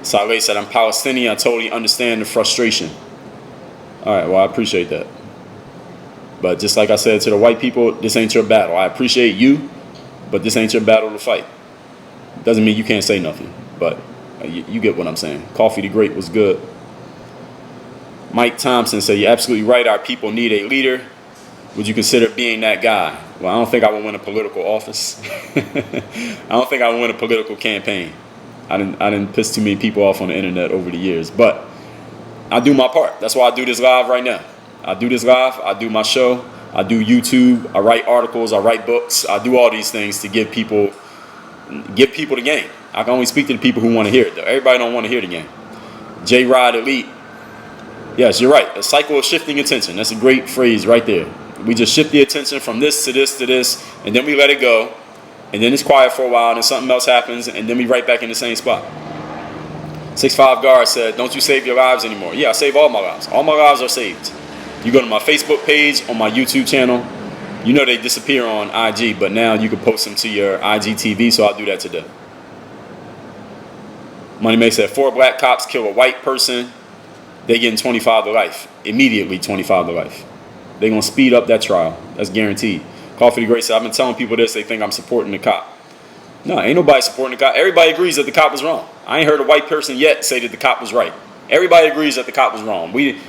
Saleh said, I'm Palestinian. I totally understand the frustration. All right, well, I appreciate that. But just like I said to the white people, this ain't your battle. I appreciate you, but this ain't your battle to fight. Doesn't mean you can't say nothing, but you get what I'm saying. Coffee the Great was good. Mike Thompson said, you're absolutely right. Our people need a leader. Would you consider being that guy? Well, I don't think I would win a political office. I don't think I would win a political campaign. I didn't piss too many people off on the internet over the years, but I do my part. That's why I do this live right now. I do this live. I do my show. I do YouTube. I write articles. I write books. I do all these things to give people the game. I can only speak to the people who want to hear it, though. Everybody don't want to hear the game. J-Rod Elite. Yes, you're right. A cycle of shifting attention. That's a great phrase right there. We just shift the attention from this to this to this, and then we let it go, and then it's quiet for a while, and then something else happens, and then we right back in the same spot. 6'5" Guard said, don't you save your lives anymore? Yeah, I save all my lives. All my lives are saved. You go to my Facebook page, on my YouTube channel, you know they disappear on IG, but now you can post them to your IGTV, so I'll do that today. Money May said, 4 black cops kill a white person, they getting 25 to life. Immediately 25 to life. They're going to speed up that trial. That's guaranteed. Coffee the Great said, I've been telling people this, they think I'm supporting the cop. No, ain't nobody supporting the cop. Everybody agrees that the cop was wrong. I ain't heard a white person yet say that the cop was right. Everybody agrees that the cop was wrong. We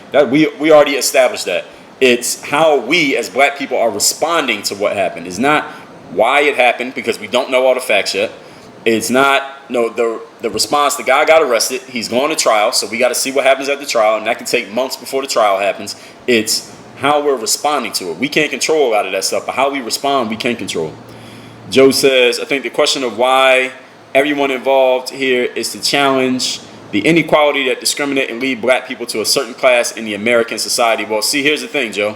already established that. It's how we as black people are responding to what happened. It's not why it happened because we don't know all the facts yet. It's not the response. The guy got arrested. He's going to trial, so we got to see what happens at the trial, and that can take months before the trial happens. It's how we're responding to it. We can't control a lot of that stuff, but how we respond, we can control. Joe says, I think the question of why everyone involved here is to challenge the inequality that discriminate and lead black people to a certain class in the American society. Well, see, here's the thing, Joe.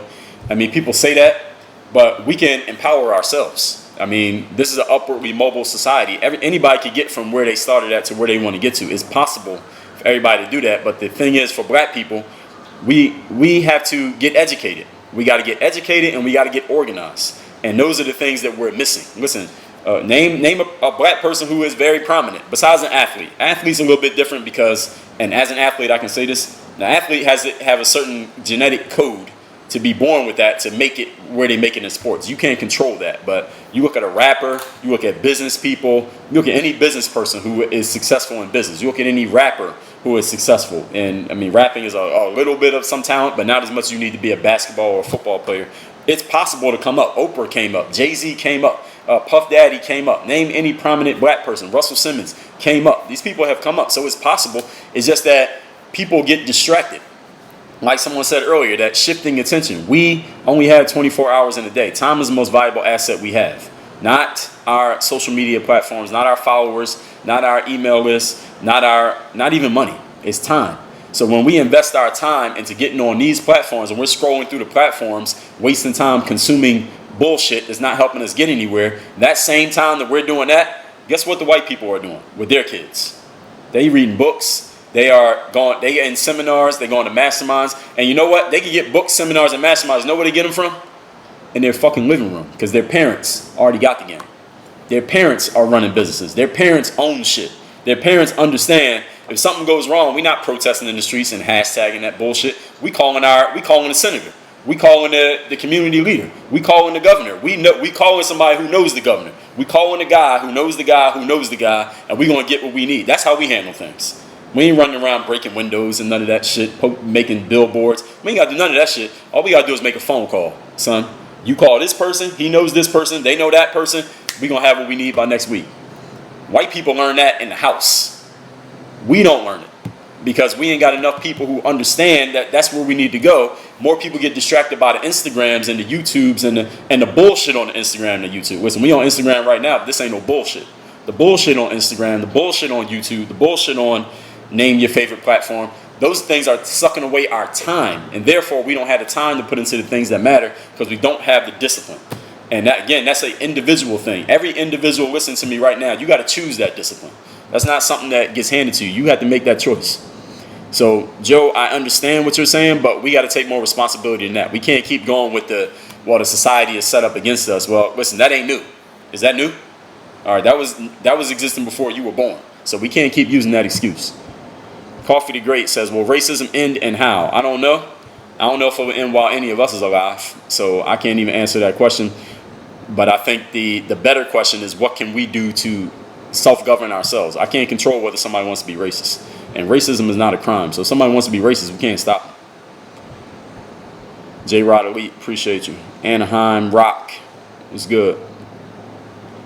I mean, people say that, but we can empower ourselves. I mean, this is an upwardly mobile society. Anybody can get from where they started at to where they want to get to. It's possible for everybody to do that, but the thing is, for black people, we have to get educated. We got to get educated and we got to get organized. And those are the things that we're missing. Listen, name a black person who is very prominent besides an athlete. Athlete's a little bit different because, and as an athlete, I can say this, the athlete has to have a certain genetic code to be born with that to make it where they make it in sports. You can't control that. But you look at a rapper, you look at business people, you look at any business person who is successful in business. You look at any rapper who is successful. And I mean, rapping is a little bit of some talent, but not as much as you need to be a basketball or a football player. It's possible to come up. Oprah came up. Jay-Z came up. Puff Daddy came up. Name any prominent black person. Russell Simmons came up. These people have come up. So it's possible. It's just that people get distracted. Like someone said earlier, that shifting attention. We only have 24 hours in a day. Time is the most valuable asset we have. Not our social media platforms, not our followers, not our email list, not even money. It's time. So when we invest our time into getting on these platforms and we're scrolling through the platforms, wasting time consuming bullshit that's not helping us get anywhere, that same time that we're doing that, guess what the white people are doing with their kids? They reading books. They get in seminars, they're going to masterminds. And you know what? They can get books, seminars, and masterminds. Know where they get them from? In their fucking living room. Because their parents already got the game. Their parents are running businesses. Their parents own shit. Their parents understand if something goes wrong, we're not protesting in the streets and hashtagging that bullshit. We calling the senator. We calling the community leader. We calling the governor. We calling somebody who knows the governor. We calling the guy who knows the guy who knows the guy, and we gonna get what we need. That's how we handle things. We ain't running around breaking windows and none of that shit, making billboards. We ain't gotta do none of that shit. All we gotta do is make a phone call, son. You call this person, he knows this person, they know that person. We gonna have what we need by next week. White people learn that in the house. We don't learn it because we ain't got enough people who understand that that's where we need to go. More people get distracted by the Instagrams and the YouTubes and the bullshit on the Instagram and the YouTube. Listen, we on Instagram right now, but this ain't no bullshit. The bullshit on Instagram, the bullshit on YouTube, the bullshit on name your favorite platform, those things are sucking away our time. And therefore, we don't have the time to put into the things that matter because we don't have the discipline. And that, again, that's an individual thing. Every individual listening to me right now, you got to choose that discipline. That's not something that gets handed to you. You have to make that choice. So, Joe, I understand what you're saying, but we got to take more responsibility than that. We can't keep going with the society is set up against us. Well, listen, that ain't new. Is that new? All right, that was existing before you were born. So we can't keep using that excuse. Coffee the Great says, will racism end and how? I don't know. I don't know if it will end while any of us is alive. So I can't even answer that question. But I think the better question is, what can we do to self-govern ourselves? I can't control whether somebody wants to be racist. And racism is not a crime. So if somebody wants to be racist, we can't stop them. J-Rod Elite, appreciate you. Anaheim Rock, it's good.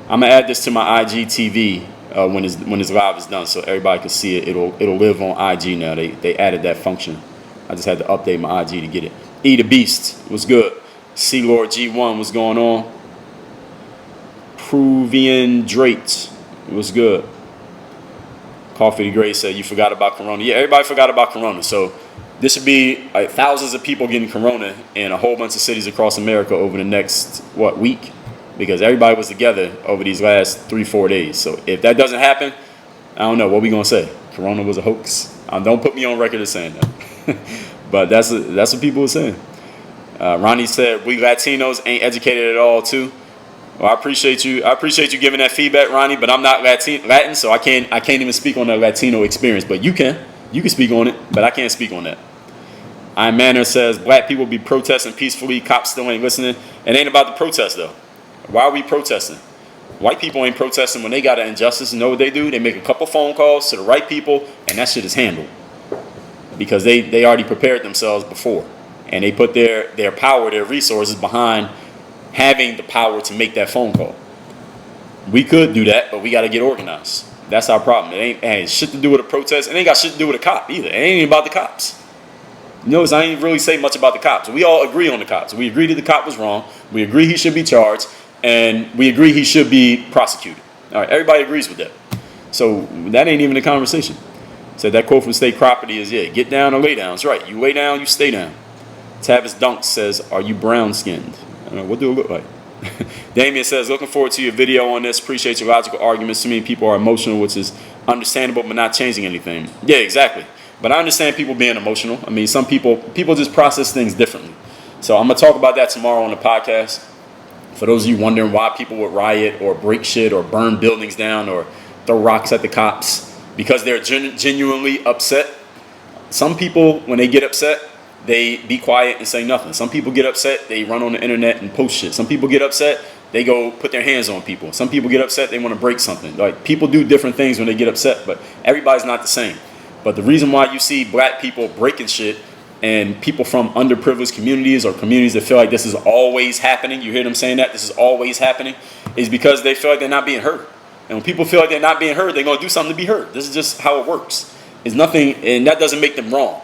I'm going to add this to my IGTV when this live is done so everybody can see it. It'll live on IG now. They added that function. I just had to update my IG to get it. E the Beast was good. C Lord G1 was going on. Pruvian Drake was good. Coffee the Great said, you forgot about Corona. Yeah, everybody forgot about Corona. So this should be like thousands of people getting Corona in a whole bunch of cities across America over the next, week? Because everybody was together over these last 3-4 days. So if that doesn't happen, I don't know. What we going to say? Corona was a hoax? Don't put me on record as saying that. But that's what people are saying. Ronnie said, we Latinos ain't educated at all, too. Well, I appreciate you. I appreciate you giving that feedback, Ronnie, but I'm not Latin, so I can't even speak on the Latino experience. But you can speak on it, but I can't speak on that. I Manor says, black people be protesting peacefully. Cops still ain't listening. It ain't about the protest, though. Why are we protesting? White people ain't protesting when they got an injustice. You know what they do? They make a couple phone calls to the right people, and that shit is handled. Because they already prepared themselves before. And they put their power, their resources behind having the power to make that phone call. We could do that, but we got to get organized. That's our problem. It ain't shit to do with a protest. It ain't got shit to do with a cop either. It ain't even about the cops. Notice I ain't really say much about the cops. We all agree on the cops. We agree that the cop was wrong. We agree he should be charged. And we agree he should be prosecuted. All right, everybody agrees with that. So that ain't even a conversation. So that quote from State Property is, get down or lay down. That's right. You lay down, you stay down. Tavis Dunk says, are you brown-skinned? I don't know, what do it look like? Damien says, looking forward to your video on this. Appreciate your logical arguments. Too many people are emotional, which is understandable, but not changing anything. Yeah, exactly. But I understand people being emotional. I mean, some people just process things differently. So I'm going to talk about that tomorrow on the podcast. For those of you wondering why people would riot or break shit or burn buildings down or throw rocks at the cops, because they're genuinely upset. Some people, when they get upset, they be quiet and say nothing. Some people get upset, they run on the internet and post shit. Some people get upset, they go put their hands on people. Some people get upset, they want to break something. Like, people do different things when they get upset, but everybody's not the same. But the reason why you see black people breaking shit and people from underprivileged communities or communities that feel like this is always happening, you hear them saying that, this is always happening, is because they feel like they're not being heard. And when people feel like they're not being heard, they're going to do something to be heard. This is just how it works. It's nothing, and that doesn't make them wrong.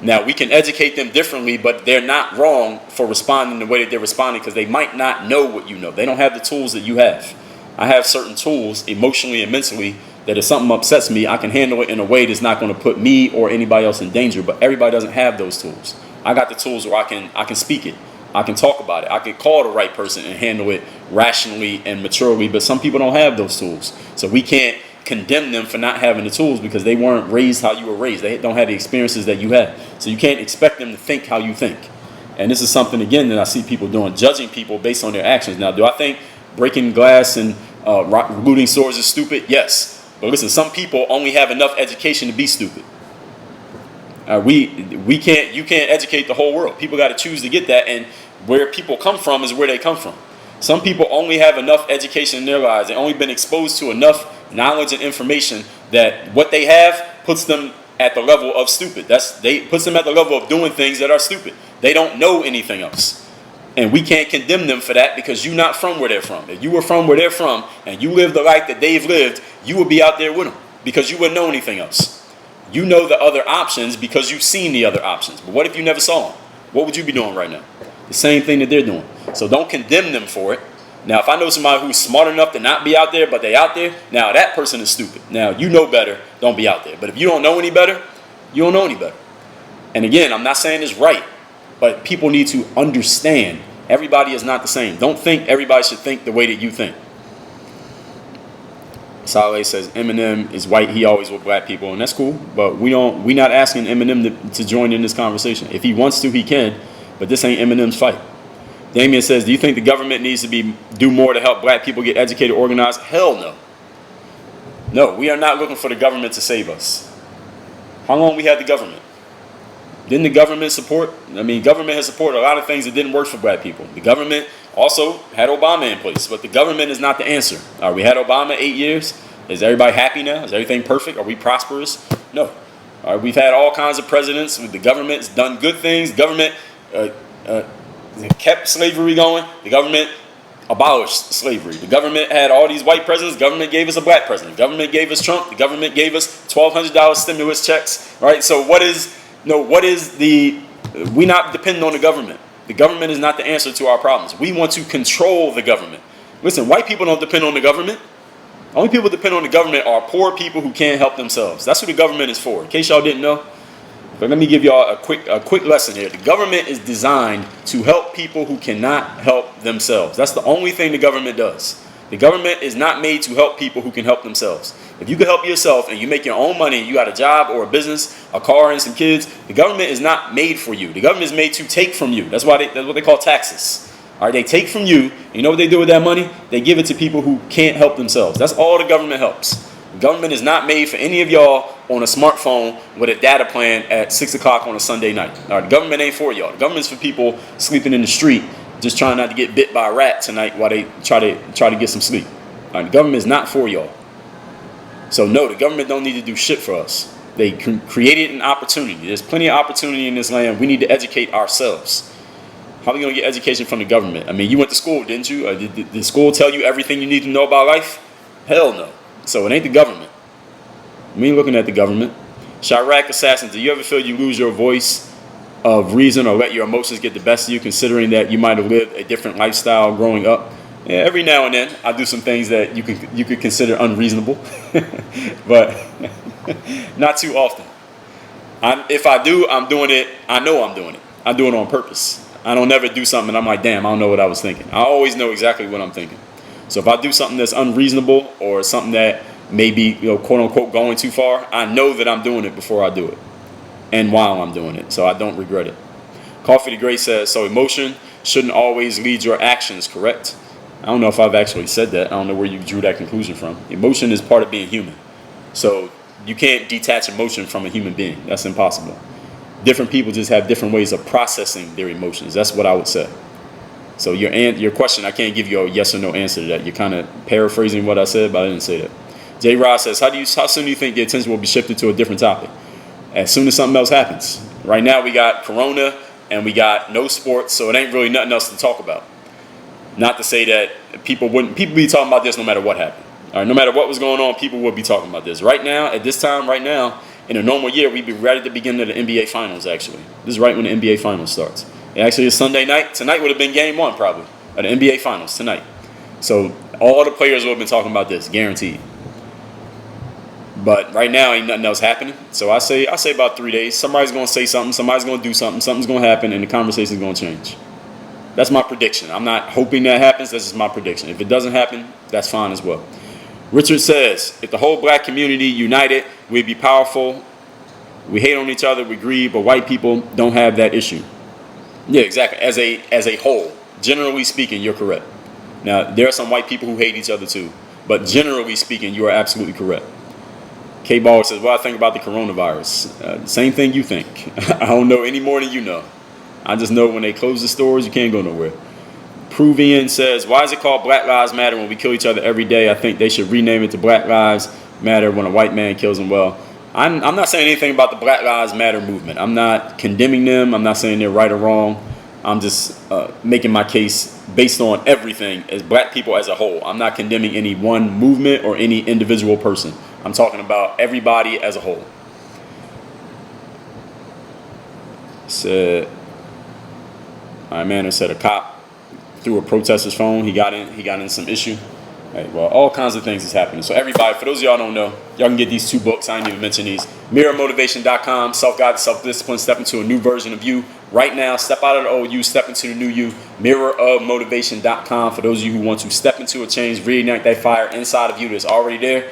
Now, we can educate them differently, but they're not wrong for responding the way that they're responding because they might not know what you know. They don't have the tools that you have. I have certain tools emotionally and mentally that if something upsets me, I can handle it in a way that's not going to put me or anybody else in danger, but everybody doesn't have those tools. I got the tools where I can speak it. I can talk about it. I can call the right person and handle it rationally and maturely, but some people don't have those tools. So we can't condemn them for not having the tools because they weren't raised how you were raised. They don't have the experiences that you had. So you can't expect them to think how you think. And this is something, again, that I see people doing, judging people based on their actions. Now, do I think breaking glass and looting stores is stupid? Yes. But listen, some people only have enough education to be stupid. We can't. You can't educate the whole world. People got to choose to get that, and where people come from is where they come from. Some people only have enough education in their lives. They've only been exposed to enough knowledge and information that what they have puts them at the level of stupid. Puts them at the level of doing things that are stupid. They don't know anything else. And we can't condemn them for that because you're not from where they're from. If you were from where they're from and you lived the life that they've lived, you would be out there with them because you wouldn't know anything else. You know the other options because you've seen the other options. But what if you never saw them? What would you be doing right now? The same thing that they're doing. So don't condemn them for it. Now, if I know somebody who's smart enough to not be out there, but they out there, now that person is stupid. Now, you know better, don't be out there. But if you don't know any better, you don't know any better. And again, I'm not saying it's right, but people need to understand everybody is not the same. Don't think everybody should think the way that you think. Saleh says Eminem is white. He always with black people, and that's cool. But we're not asking Eminem to join in this conversation. If he wants to, he can. But this ain't Eminem's fight. Damien says, do you think the government needs to do more to help black people get educated, organized? Hell no. No, we are not looking for the government to save us. How long we had the government? Didn't the government support? Government has supported a lot of things that didn't work for black people. The government also had Obama in place, but the government is not the answer. We had Obama 8 years. Is everybody happy now? Is everything perfect? Are we prosperous? No. We've had all kinds of presidents. The government's done good things. Government kept slavery going. The government abolished slavery. The government had all these white presidents. The government gave us a black president. The government gave us Trump. The government gave us $1,200 stimulus checks. Right? So we not depending on the government. The government is not the answer to our problems. We want to control the government. Listen, white people don't depend on the government. Only people who depend on the government are poor people who can't help themselves. That's what the government is for. In case y'all didn't know. But let me give y'all a quick lesson here. The government is designed to help people who cannot help themselves. That's the only thing the government does. The government is not made to help people who can help themselves. If you can help yourself and you make your own money and you got a job or a business, a car and some kids, the government is not made for you. The government is made to take from you. That's what they call taxes. All right, they take from you. You know what they do with that money? They give it to people who can't help themselves. That's all the government helps. The government is not made for any of y'all on a smartphone with a data plan at 6 o'clock on a Sunday night. All right, the government ain't for y'all. The government's for people sleeping in the street, just trying not to get bit by a rat tonight while they try to get some sleep. All right, the government is not for y'all. So no, the government don't need to do shit for us. They created an opportunity. There's plenty of opportunity in this land. We need to educate ourselves. How are we going to get education from the government? You went to school, didn't you? Did school tell you everything you need to know about life? Hell no. So it ain't the government. We ain't looking at the government. Chirac assassins, do you ever feel you lose your voice of reason or let your emotions get the best of you, considering that you might have lived a different lifestyle growing up? Yeah, every now and then I do some things that you could consider unreasonable, but not too often. If I do, I'm doing it. I know I'm doing it. I do it on purpose. I don't never do something and I'm like, damn, I don't know what I was thinking. I always know exactly what I'm thinking. So if I do something that's unreasonable or something that may be, quote unquote, going too far, I know that I'm doing it before I do it and while I'm doing it. So I don't regret it. Coffee the Great says, so emotion shouldn't always lead your actions, correct? I don't know if I've actually said that. I don't know where you drew that conclusion from. Emotion is part of being human. So you can't detach emotion from a human being. That's impossible. Different people just have different ways of processing their emotions. That's what I would say. So your question, I can't give you a yes or no answer to that. You're kind of paraphrasing what I said, but I didn't say that. J. Rod says, how soon do you think the attention will be shifted to a different topic? As soon as something else happens. Right now we got Corona and we got no sports, so it ain't really nothing else to talk about. Not to say that people be talking about this no matter what happened. All right, no matter what was going on, people would be talking about this. Right now, at this time, right now, in a normal year, we'd be right at the beginning of the NBA Finals, actually. This is right when the NBA Finals starts. It actually is Sunday night. Tonight would have been game one, probably, of the NBA Finals tonight. So all the players would have been talking about this, guaranteed. But right now, ain't nothing else happening. So I say about 3 days. Somebody's going to say something. Somebody's going to do something. Something's going to happen, and the conversation's going to change. That's my prediction. I'm not hoping that happens. That's just my prediction. If it doesn't happen, that's fine as well. Richard says, if the whole black community united, we'd be powerful. We hate on each other, we grieve, but white people don't have that issue. Yeah, exactly. As a whole, generally speaking, you're correct. Now, there are some white people who hate each other too, but generally speaking, you are absolutely correct. K-Ball says, what I think about the coronavirus. Same thing you think. I don't know any more than you know. I just know when they close the stores, you can't go nowhere. Pruvian says, why is it called Black Lives Matter when we kill each other every day? I think they should rename it to Black Lives Matter when a white man kills them. Well, I'm not saying anything about the Black Lives Matter movement. I'm not condemning them. I'm not saying they're right or wrong. I'm just making my case based on everything as black people as a whole. I'm not condemning any one movement or any individual person. I'm talking about everybody as a whole. Said, all right, man, said a cop through a protester's phone. He got in some issue. Right, well, all kinds of things is happening. So everybody, for those of y'all don't know, y'all can get these 2 books. I didn't even mention these. MirrorMotivation.com, Self-Guided, Self-Discipline, Step into a New Version of You. Right now, step out of the old you, step into the new you. MirrorOfMotivation.com for those of you who want to step into a change, reignite that fire inside of you that's already there.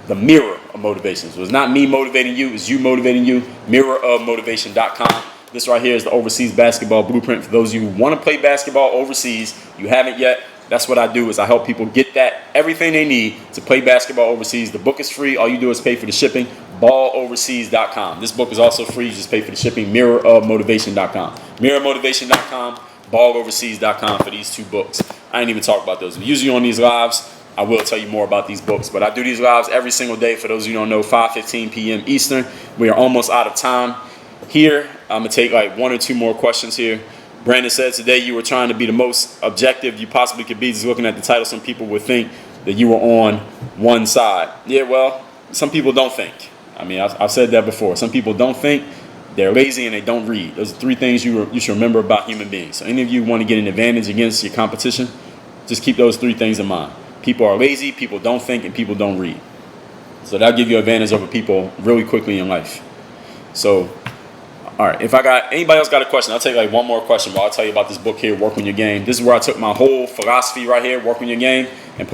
The mirror of motivation. So it's not me motivating you, it's you motivating you. MirrorOfMotivation.com. This right here is the overseas basketball blueprint for those of you who want to play basketball overseas. You haven't yet. That's what I do, is I help people get everything they need to play basketball overseas. The book is free. All you do is pay for the shipping. balloverseas.com. This book is also free. You just pay for the shipping. MirrorOfMotivation.com. MirrorMotivation.com. balloverseas.com for these 2 books. I ain't even talk about those. Usually on these lives, I will tell you more about these books, but I do these lives every single day. For those of you who don't know, 5:15 p.m. Eastern. We are almost out of time here. I'm going to take like 1 or 2 more questions here. Brandon said today you were trying to be the most objective you possibly could be. Just looking at the title, some people would think that you were on one side. Yeah, well, some people don't think. I mean, I've said that before. Some people don't think, they're lazy, and they don't read. Those are 3 things you should remember about human beings. So any of you want to get an advantage against your competition, just keep those 3 things in mind. People are lazy, people don't think, and people don't read. So that'll give you an advantage over people really quickly in life. So, all right, if anybody else got a question, I'll take like 1 more question, but I'll tell you about this book here, Work on Your Game. This is where I took my whole philosophy right here, Work on Your Game, and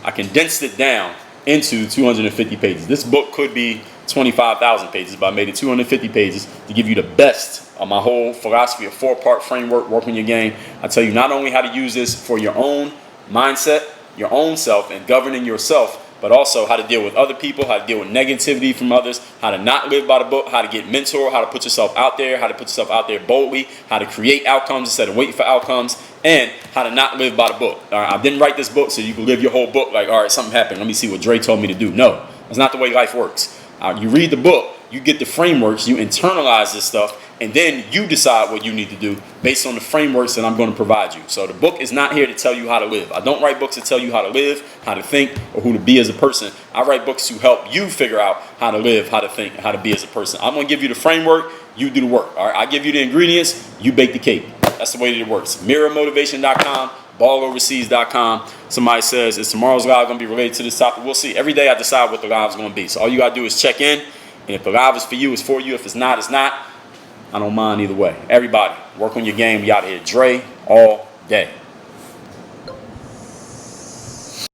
I condensed it down into 250 pages. This book could be 25,000 pages, but I made it 250 pages to give you the best of my whole philosophy, a 4-part framework, Work on Your Game. I tell you not only how to use this for your own mindset, your own self, and governing yourself, but also how to deal with other people, how to deal with negativity from others, how to not live by the book, how to get mentored, how to put yourself out there, how to put yourself out there boldly, how to create outcomes instead of waiting for outcomes, and how to not live by the book. All right, I didn't write this book so you can live your whole book like, all right, something happened, let me see what Dre told me to do. No, that's not the way life works. You read the book, you get the frameworks, you internalize this stuff, and then you decide what you need to do based on the frameworks that I'm going to provide you. So the book is not here to tell you how to live. I don't write books to tell you how to live, how to think, or who to be as a person. I write books to help you figure out how to live, how to think, how to be as a person. I'm going to give you the framework, you do the work. All right, I give you the ingredients, you bake the cake. That's the way that it works. MirrorMotivation.com, balloverseas.com. Somebody says, is tomorrow's live going to be related to this topic? We'll see. Every day I decide what the live is going to be. So all you got to do is check in. And if the live is for you, it's for you. If it's not, it's not. I don't mind either way. Everybody, work on your game. We out here. Dre all day.